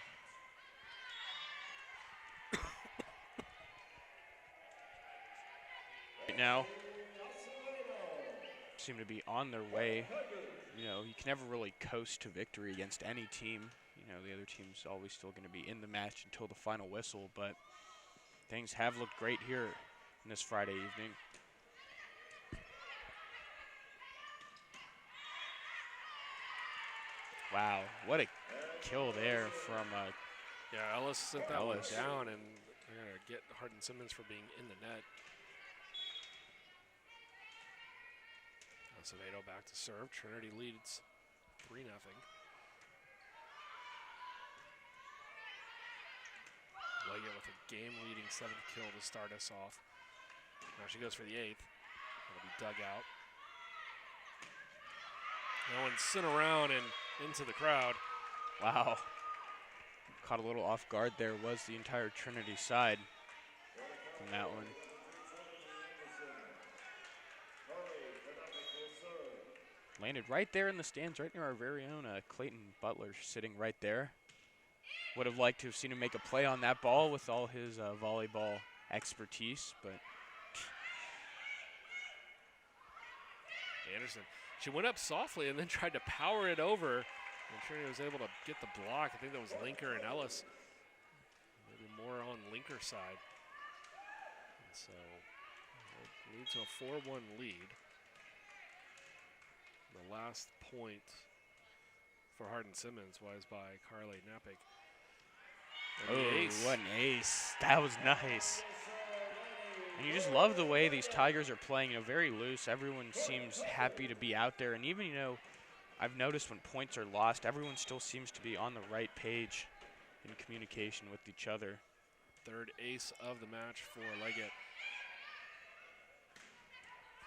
Right now, seem to be on their way. You know, you can never really coast to victory against any team. You know, the other team's always still going to be in the match until the final whistle, but things have looked great here in this Friday evening. Wow, what a kill there from yeah, Ellis sent that one Ellis down, and they're going to get Hardin-Simmons for being in the net. Acevedo back to serve. Trinity leads 3-0. Leggett with a game-leading 7th kill to start us off. Now she goes for the 8th. That'll be dug out. That one sent around and into the crowd. Wow. Caught a little off guard there, was the entire Trinity side from that one. Landed right there in the stands, right near our very own Clayton Butler, sitting right there. Would have liked to have seen him make a play on that ball with all his volleyball expertise, but Anderson, she went up softly and then tried to power it over, and Trinity was able to get the block. I think that was Linker and Ellis. Maybe more on Linker's side. And so it leads to a 4-1 lead. The last point for Hardin-Simmons was by Carly Napick. Oh, what an ace. That was nice. And you just love the way these Tigers are playing, you know, very loose. Everyone seems happy to be out there. And even, you know, I've noticed when points are lost, everyone still seems to be on the right page in communication with each other. Third ace of the match for Leggett.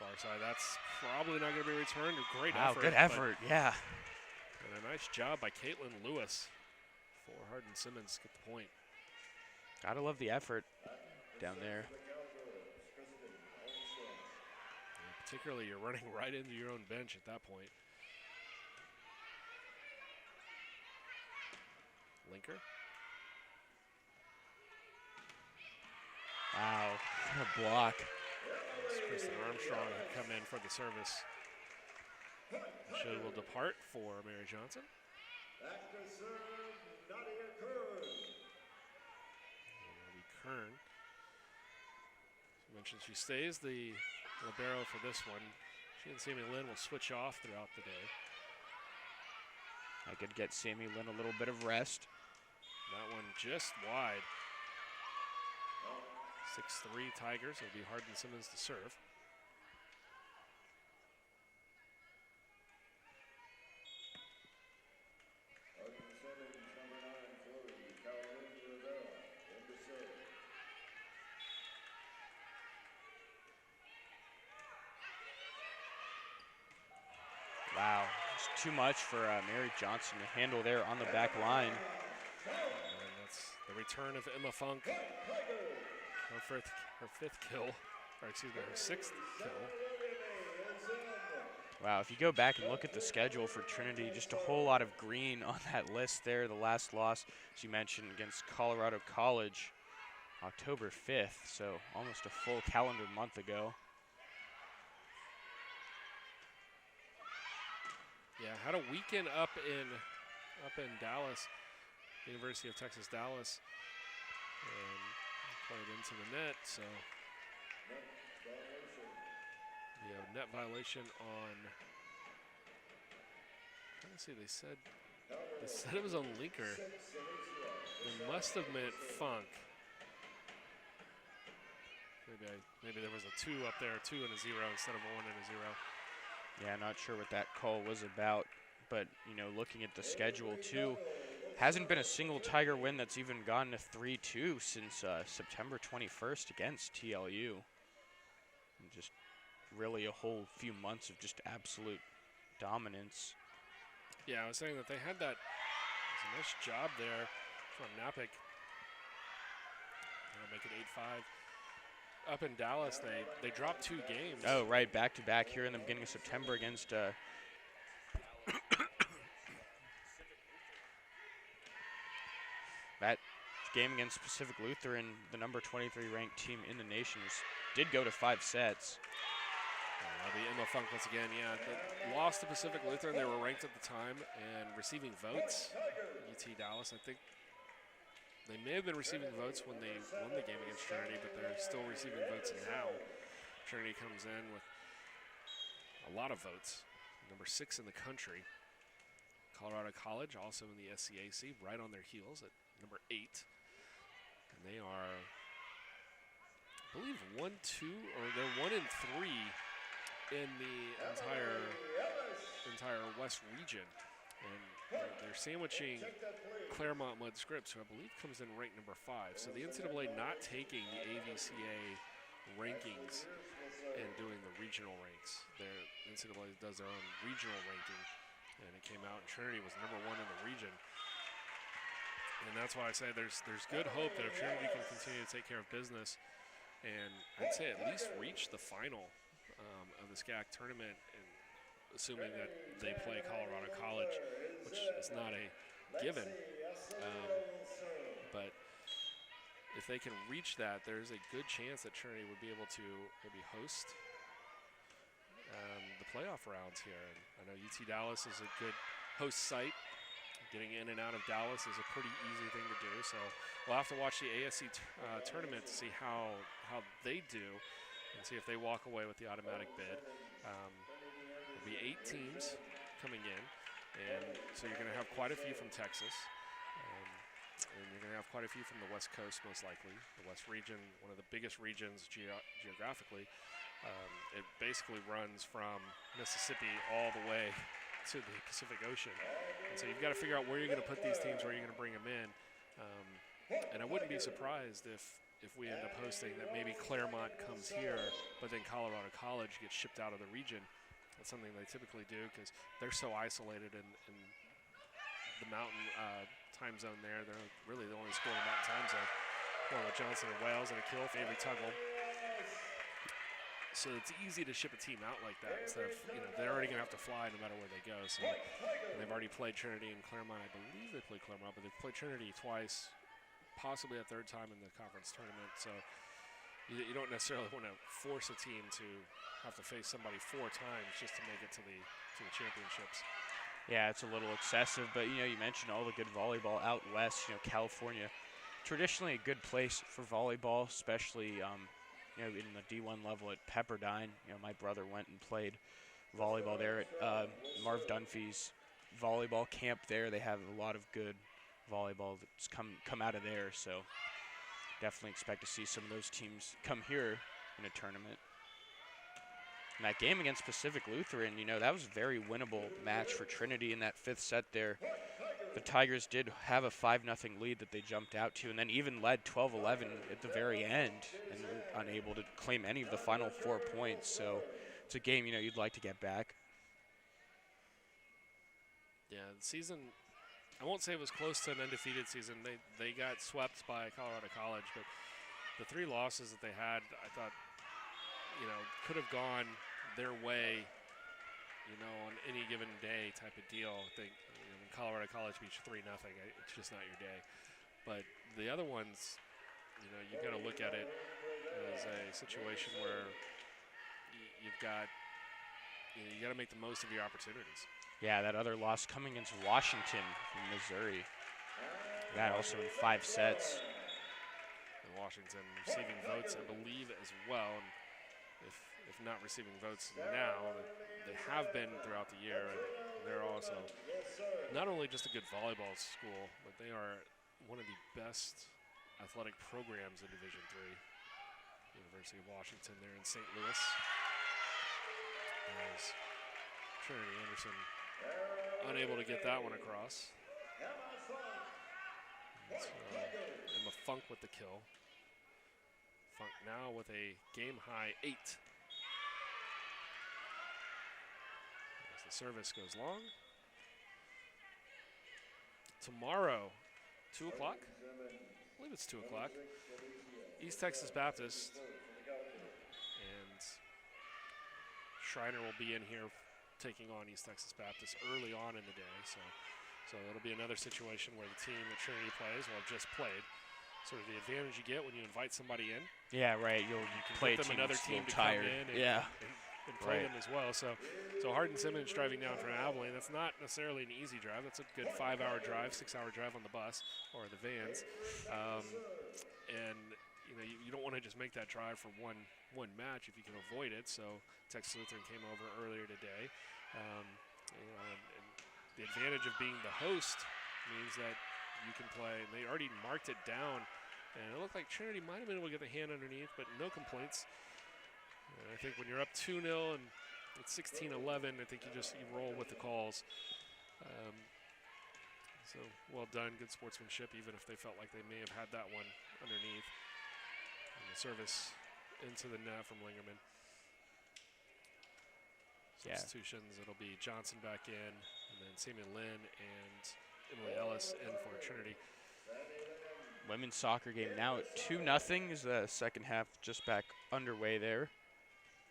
Far side, that's probably not going to be returned. A great effort. Good effort, yeah. And a nice job by Caitlin Lewis for Hardin-Simmons to get the point. Gotta love the effort down there. And particularly, you're running right into your own bench at that point. Linker. Wow, what a block. As Kristen Armstrong had come in for the service. Show will depart for Mary Johnson. Back to serve, Nadia Kern. It'll be Kern. As mentioned, she stays the libero for this one. She and Sammy Lynn will switch off throughout the day. I could get Sammy Lynn a little bit of rest. That one just wide. 6-3 Tigers. It'll be Hardin-Simmons to serve. Hardin-Simmons, number 9, Florida, Carolina Rivera, in to serve. Wow, It's too much for Mary Johnson to handle there on the back line. And that's the return of Emma Funk. Her fifth kill, or excuse me, her sixth kill. Wow, if you go back and look at the schedule for Trinity, just a whole lot of green on that list there. The last loss, as you mentioned, against Colorado College, October 5th, so almost a full calendar month ago. Yeah, had a weekend up in Dallas, University of Texas Dallas, and played into the net. So we have net violation on. I'm trying to see, they said it was on Linker. It must have meant Funk. Maybe there was a 2 up there, 2 and a 0 instead of a 1 and a 0. Yeah, not sure what that call was about, but, you know, looking at the schedule, too, hasn't been a single Tiger win that's even gone to 3-2 since September 21st against TLU. And just really a whole few months of just absolute dominance. Yeah, I was saying that they had that. It was a nice job there from Napick. They'll make it 8-5. Up in Dallas, they dropped 2 games. Oh, right, back-to-back here in the beginning of September against that game against Pacific Lutheran, the number 23 ranked team in the nation, did go to 5 sets. The Emma Funk once again, yeah, they lost to Pacific Lutheran. They were ranked at the time and receiving votes. UT Dallas, I think. They may have been receiving votes when they won the game against Trinity, but they're still receiving votes now. Trinity comes in with a lot of votes, number 6 in the country. Colorado College, also in the SCAC, right on their heels at number 8. And they are, I believe, 1-2, or they're 1-3 in the entire West region. And they're sandwiching Claremont Mudd Scripps, who I believe comes in ranked number 5. So the NCAA not taking the AVCA rankings and doing the regional ranks. The NCAA does their own regional ranking, and it came out, and Trinity was number 1 in the region. And that's why I say there's good hope that if Trinity can continue to take care of business, and I'd say at least reach the final of the SCAC tournament, and assuming that they play Colorado College, which is not a given. But if they can reach that, there's a good chance that Trinity would be able to maybe host the playoff rounds here. And I know UT Dallas is a good host site. Getting in and out of Dallas is a pretty easy thing to do. So we'll have to watch the ASC tournament to see how they do and see if they walk away with the automatic bid. There'll be 8 teams coming in, and so you're going to have quite a few from Texas, and you're going to have quite a few from the West Coast, most likely. The West region, one of the biggest regions geographically. It basically runs from Mississippi all the way to the Pacific Ocean, and so you've got to figure out where you're going to put these teams, where you're going to bring them in. And I wouldn't be surprised if we end up hosting that maybe Claremont comes here, but then Colorado College gets shipped out of the region. That's something they typically do because they're so isolated in the mountain time zone there. They're really the only school in the mountain time zone. Well, with Johnson and Wales and a kill for Avery Tuggle. So it's easy to ship a team out like that instead of, they're already going to have to fly no matter where they go. So and they've already played Trinity and Claremont. I believe they played Claremont, but they've played Trinity twice, possibly a 3rd time in the conference tournament. So you don't necessarily want to force a team to have to face somebody 4 times just to make it to the championships. Yeah, it's a little excessive, but you mentioned all the good volleyball out west. California, traditionally a good place for volleyball, especially in the D1 level at Pepperdine. My brother went and played volleyball there at Marv Dunphy's volleyball camp there. They have a lot of good volleyball that's come out of there, so definitely expect to see some of those teams come here in a tournament. And that game against Pacific Lutheran, that was a very winnable match for Trinity in that 5th set there. The Tigers did have a 5-0 lead that they jumped out to, and then even led 12-11 at the very end and were unable to claim any of the final 4 points. So it's a game, you'd like to get back. Yeah, the season, I won't say it was close to an undefeated season. They got swept by Colorado College, but the 3 losses that they had, I thought, could have gone their way, on any given day type of deal. I think when Colorado College beats you 3-0, it's just not your day. But the other ones, you've got to look at it as a situation where you've got, you got to make the most of your opportunities. Yeah, that other loss coming against Washington from Missouri. That also in 5 sets. And Washington receiving votes, I believe, as well. And if not receiving votes now, they have been throughout the year. And they're also not only just a good volleyball school, but they are one of the best athletic programs in Division III. University of Washington there in St. Louis. As Trinity Anderson unable to get that one across. Emma Funk with the kill. Funk now with a game-high 8. As the service goes long. Tomorrow, 2 o'clock? I believe it's 2 o'clock. East Texas Baptist and Schreiner will be in here taking on East Texas Baptist early on in the day. So it'll be another situation where the team that Trinity plays will have just played. Sort of the advantage you get when you invite somebody in. Yeah, right. You can play them another team to tired. Come in and play them as well. So Hardin-Simmons driving down from Abilene, that's not necessarily an easy drive. That's a good 5-hour drive, 6-hour drive on the bus or the vans. And you don't want to just make that drive for one match if you can avoid it. So Texas Lutheran came over earlier today. And the advantage of being the host means that you can play. And they already marked it down, and it looked like Trinity might have been able to get the hand underneath, but no complaints. And I think when you're up 2-0 and it's 16-11, I think you roll with the calls. So well done, good sportsmanship, even if they felt like they may have had that one underneath. And the service into the net from Lingerman. Substitutions, it'll be Johnson back in, and then Samuel Lynn and Emily Ellis in for Trinity. Women's soccer game now at 2-0 is the second half just back underway there.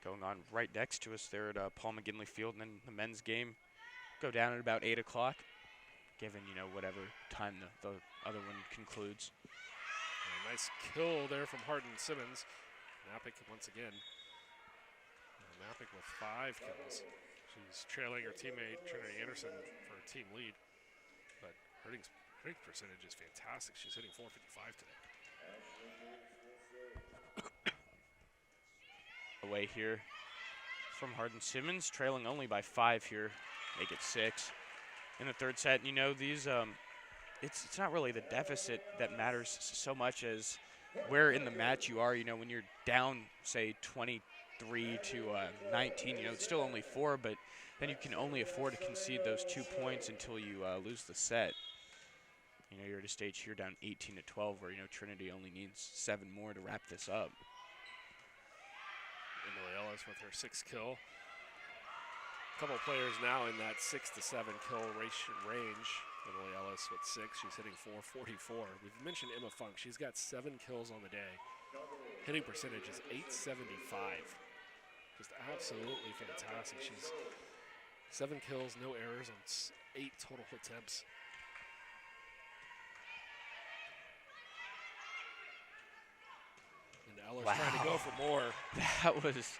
Going on right next to us there at Paul McGinley Field, and then the men's game go down at about 8 o'clock, given, whatever time the other one concludes. A nice kill there from Hardin-Simmons. Mappick once again. Mappick with 5 kills. She's trailing her teammate Trinity Anderson for a team lead. But her hitting percentage is fantastic. She's hitting .455 today. Away here from Hardin-Simmons, trailing only by 5 here. Make it 6 in the third set. These it's not really the deficit that matters so much as where in the match you are. When you're down, say 23 to 19, it's still only 4, but then you can only afford to concede those 2 points until you lose the set. You're at a stage here down 18 to 12 where, Trinity only needs 7 more to wrap this up. Emily Ellis with her 6th kill. A couple players now in that 6 to 7 kill range. Emily Ellis with 6, she's hitting .444. We've mentioned Emma Funk, she's got 7 kills on the day. Hitting percentage is .875. Just absolutely fantastic. She's 7 kills, no errors on 8 total attempts. And Ellis trying to go for more. That was...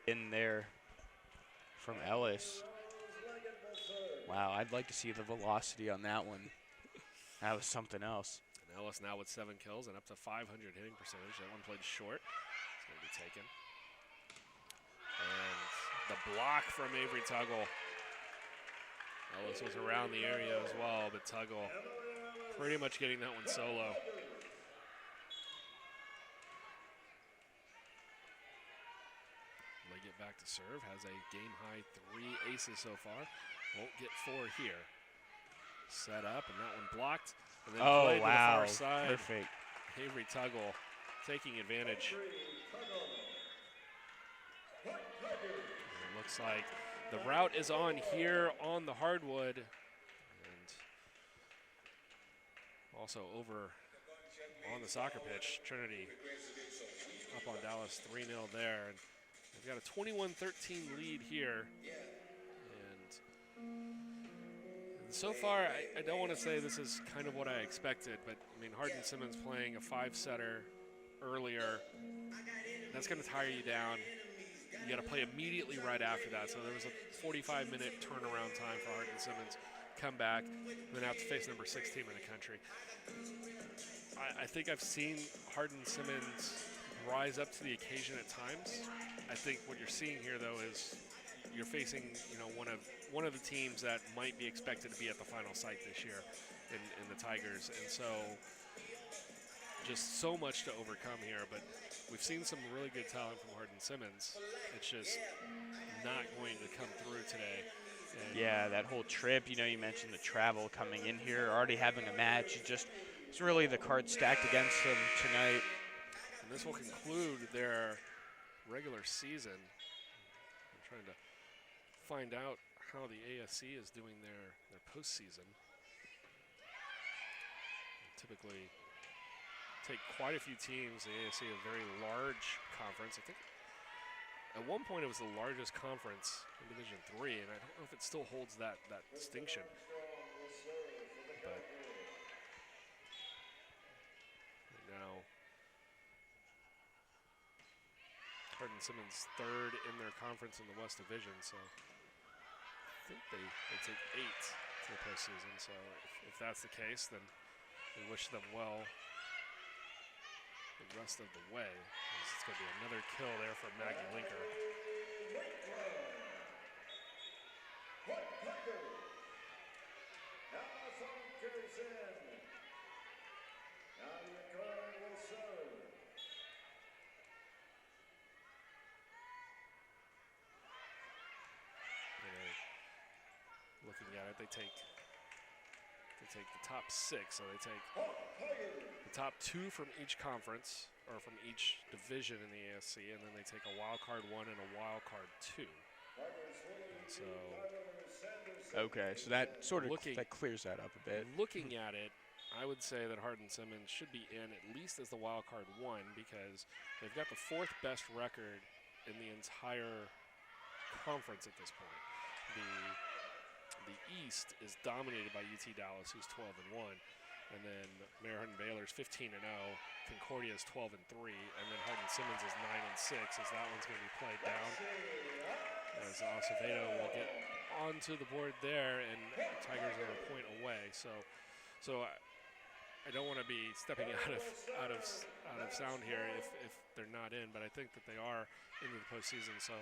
in there from Ellis. Wow, I'd like to see the velocity on that one. That was something else. And Ellis now with 7 kills and up to 500 hitting percentage. That one played short. It's going to be taken. And the block from Avery Tuggle. Ellis was around the area as well, but Tuggle pretty much getting that one solo. They get back to serve. Has a game-high 3 aces so far. Won't get 4 here. Set up, and that one blocked. And then played to the far side. Perfect. Avery Tuggle taking advantage. It looks like the route is on here on the hardwood, and also over on the soccer pitch. Trinity up on Dallas 3-0 there. And they've got a 21-13 lead here. And so far, I don't want to say this is kind of what I expected, but I mean, Hardin-Simmons playing a 5-setter earlier, that's going to tire you down. You got to play immediately right after that. So there was a 45-minute turnaround time for Hardin-Simmons, come back, and then have to face number 6 team in the country. I think I've seen Hardin-Simmons rise up to the occasion at times. I think what you're seeing here, though, is you're facing, one of the teams that might be expected to be at the final site this year in the Tigers, and so just so much to overcome here. But we've seen some really good talent from Hardin-Simmons. It's just not going to come through today. And yeah, that whole trip, you mentioned the travel coming in here, already having a match. It's really the cards stacked against them tonight. And this will conclude their regular season. I'm trying to find out how the ASC is doing their postseason. Typically take quite a few teams. The ASC, a very large conference. I think at one point it was the largest conference in Division III, and I don't know if it still holds that distinction. But now Hardin-Simmons third in their conference in the West Division, so I think they take 8 to the postseason. So if that's the case, then we wish them well the rest of the way. It's going to be another kill there for Maggie Linker. Looking at it, they take the top 6, so they take the top 2 from each conference, or from each division in the ASC, and then they take a wild card 1 and a wild card 2. And so, okay, so that sort of that clears that up a bit. Looking at it, I would say that Hardin-Simmons should be in at least as the wild card 1, because they've got the 4th best record in the entire conference at this point. The East is dominated by UT Dallas, who's 12-1, and then Mayor Hardin-Baylor's 15-0, Concordia is 12-3, and then Hardin-Simmons is 9-6, as that one's going to be played down. As Acevedo will get onto the board there, and Tigers are a point away. So I don't want to be stepping out of sound here if they're not in, but I think that they are into the postseason. So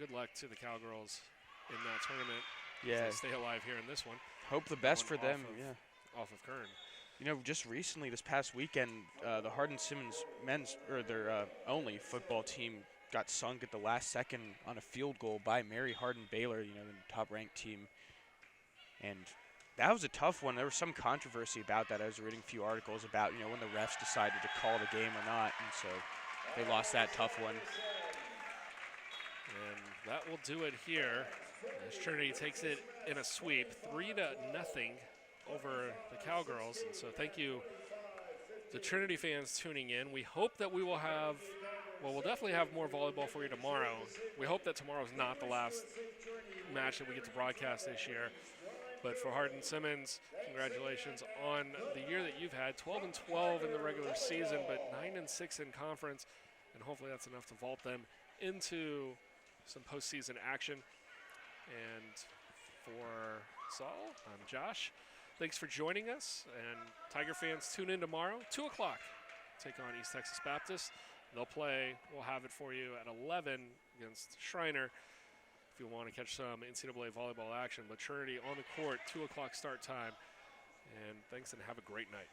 good luck to the Cowgirls in that tournament. Yeah, they stay alive here in this one. Hope the best for them. Off of Kern. Just recently, this past weekend, the Hardin-Simmons men's, or their only football team, got sunk at the last second on a field goal by Mary Hardin-Baylor, the top-ranked team. And that was a tough one. There was some controversy about that. I was reading a few articles about, when the refs decided to call the game or not, and so they lost that tough one. And that will do it here, as Trinity takes it in a sweep, 3-0 over the Cowgirls. And so thank you to Trinity fans tuning in. We hope that we will have, we'll definitely have more volleyball for you tomorrow. We hope that tomorrow is not the last match that we get to broadcast this year. But for Hardin-Simmons, congratulations on the year that you've had, 12-12 in the regular season, but 9-6 in conference, and hopefully that's enough to vault them into some postseason action. And for Saul, I'm Josh. Thanks for joining us, and Tiger fans, tune in tomorrow, 2 o'clock. Take on East Texas Baptist. We'll have it for you at 11 against Schreiner if you want to catch some NCAA volleyball action. But Trinity on the court, 2 o'clock start time. And thanks, and have a great night.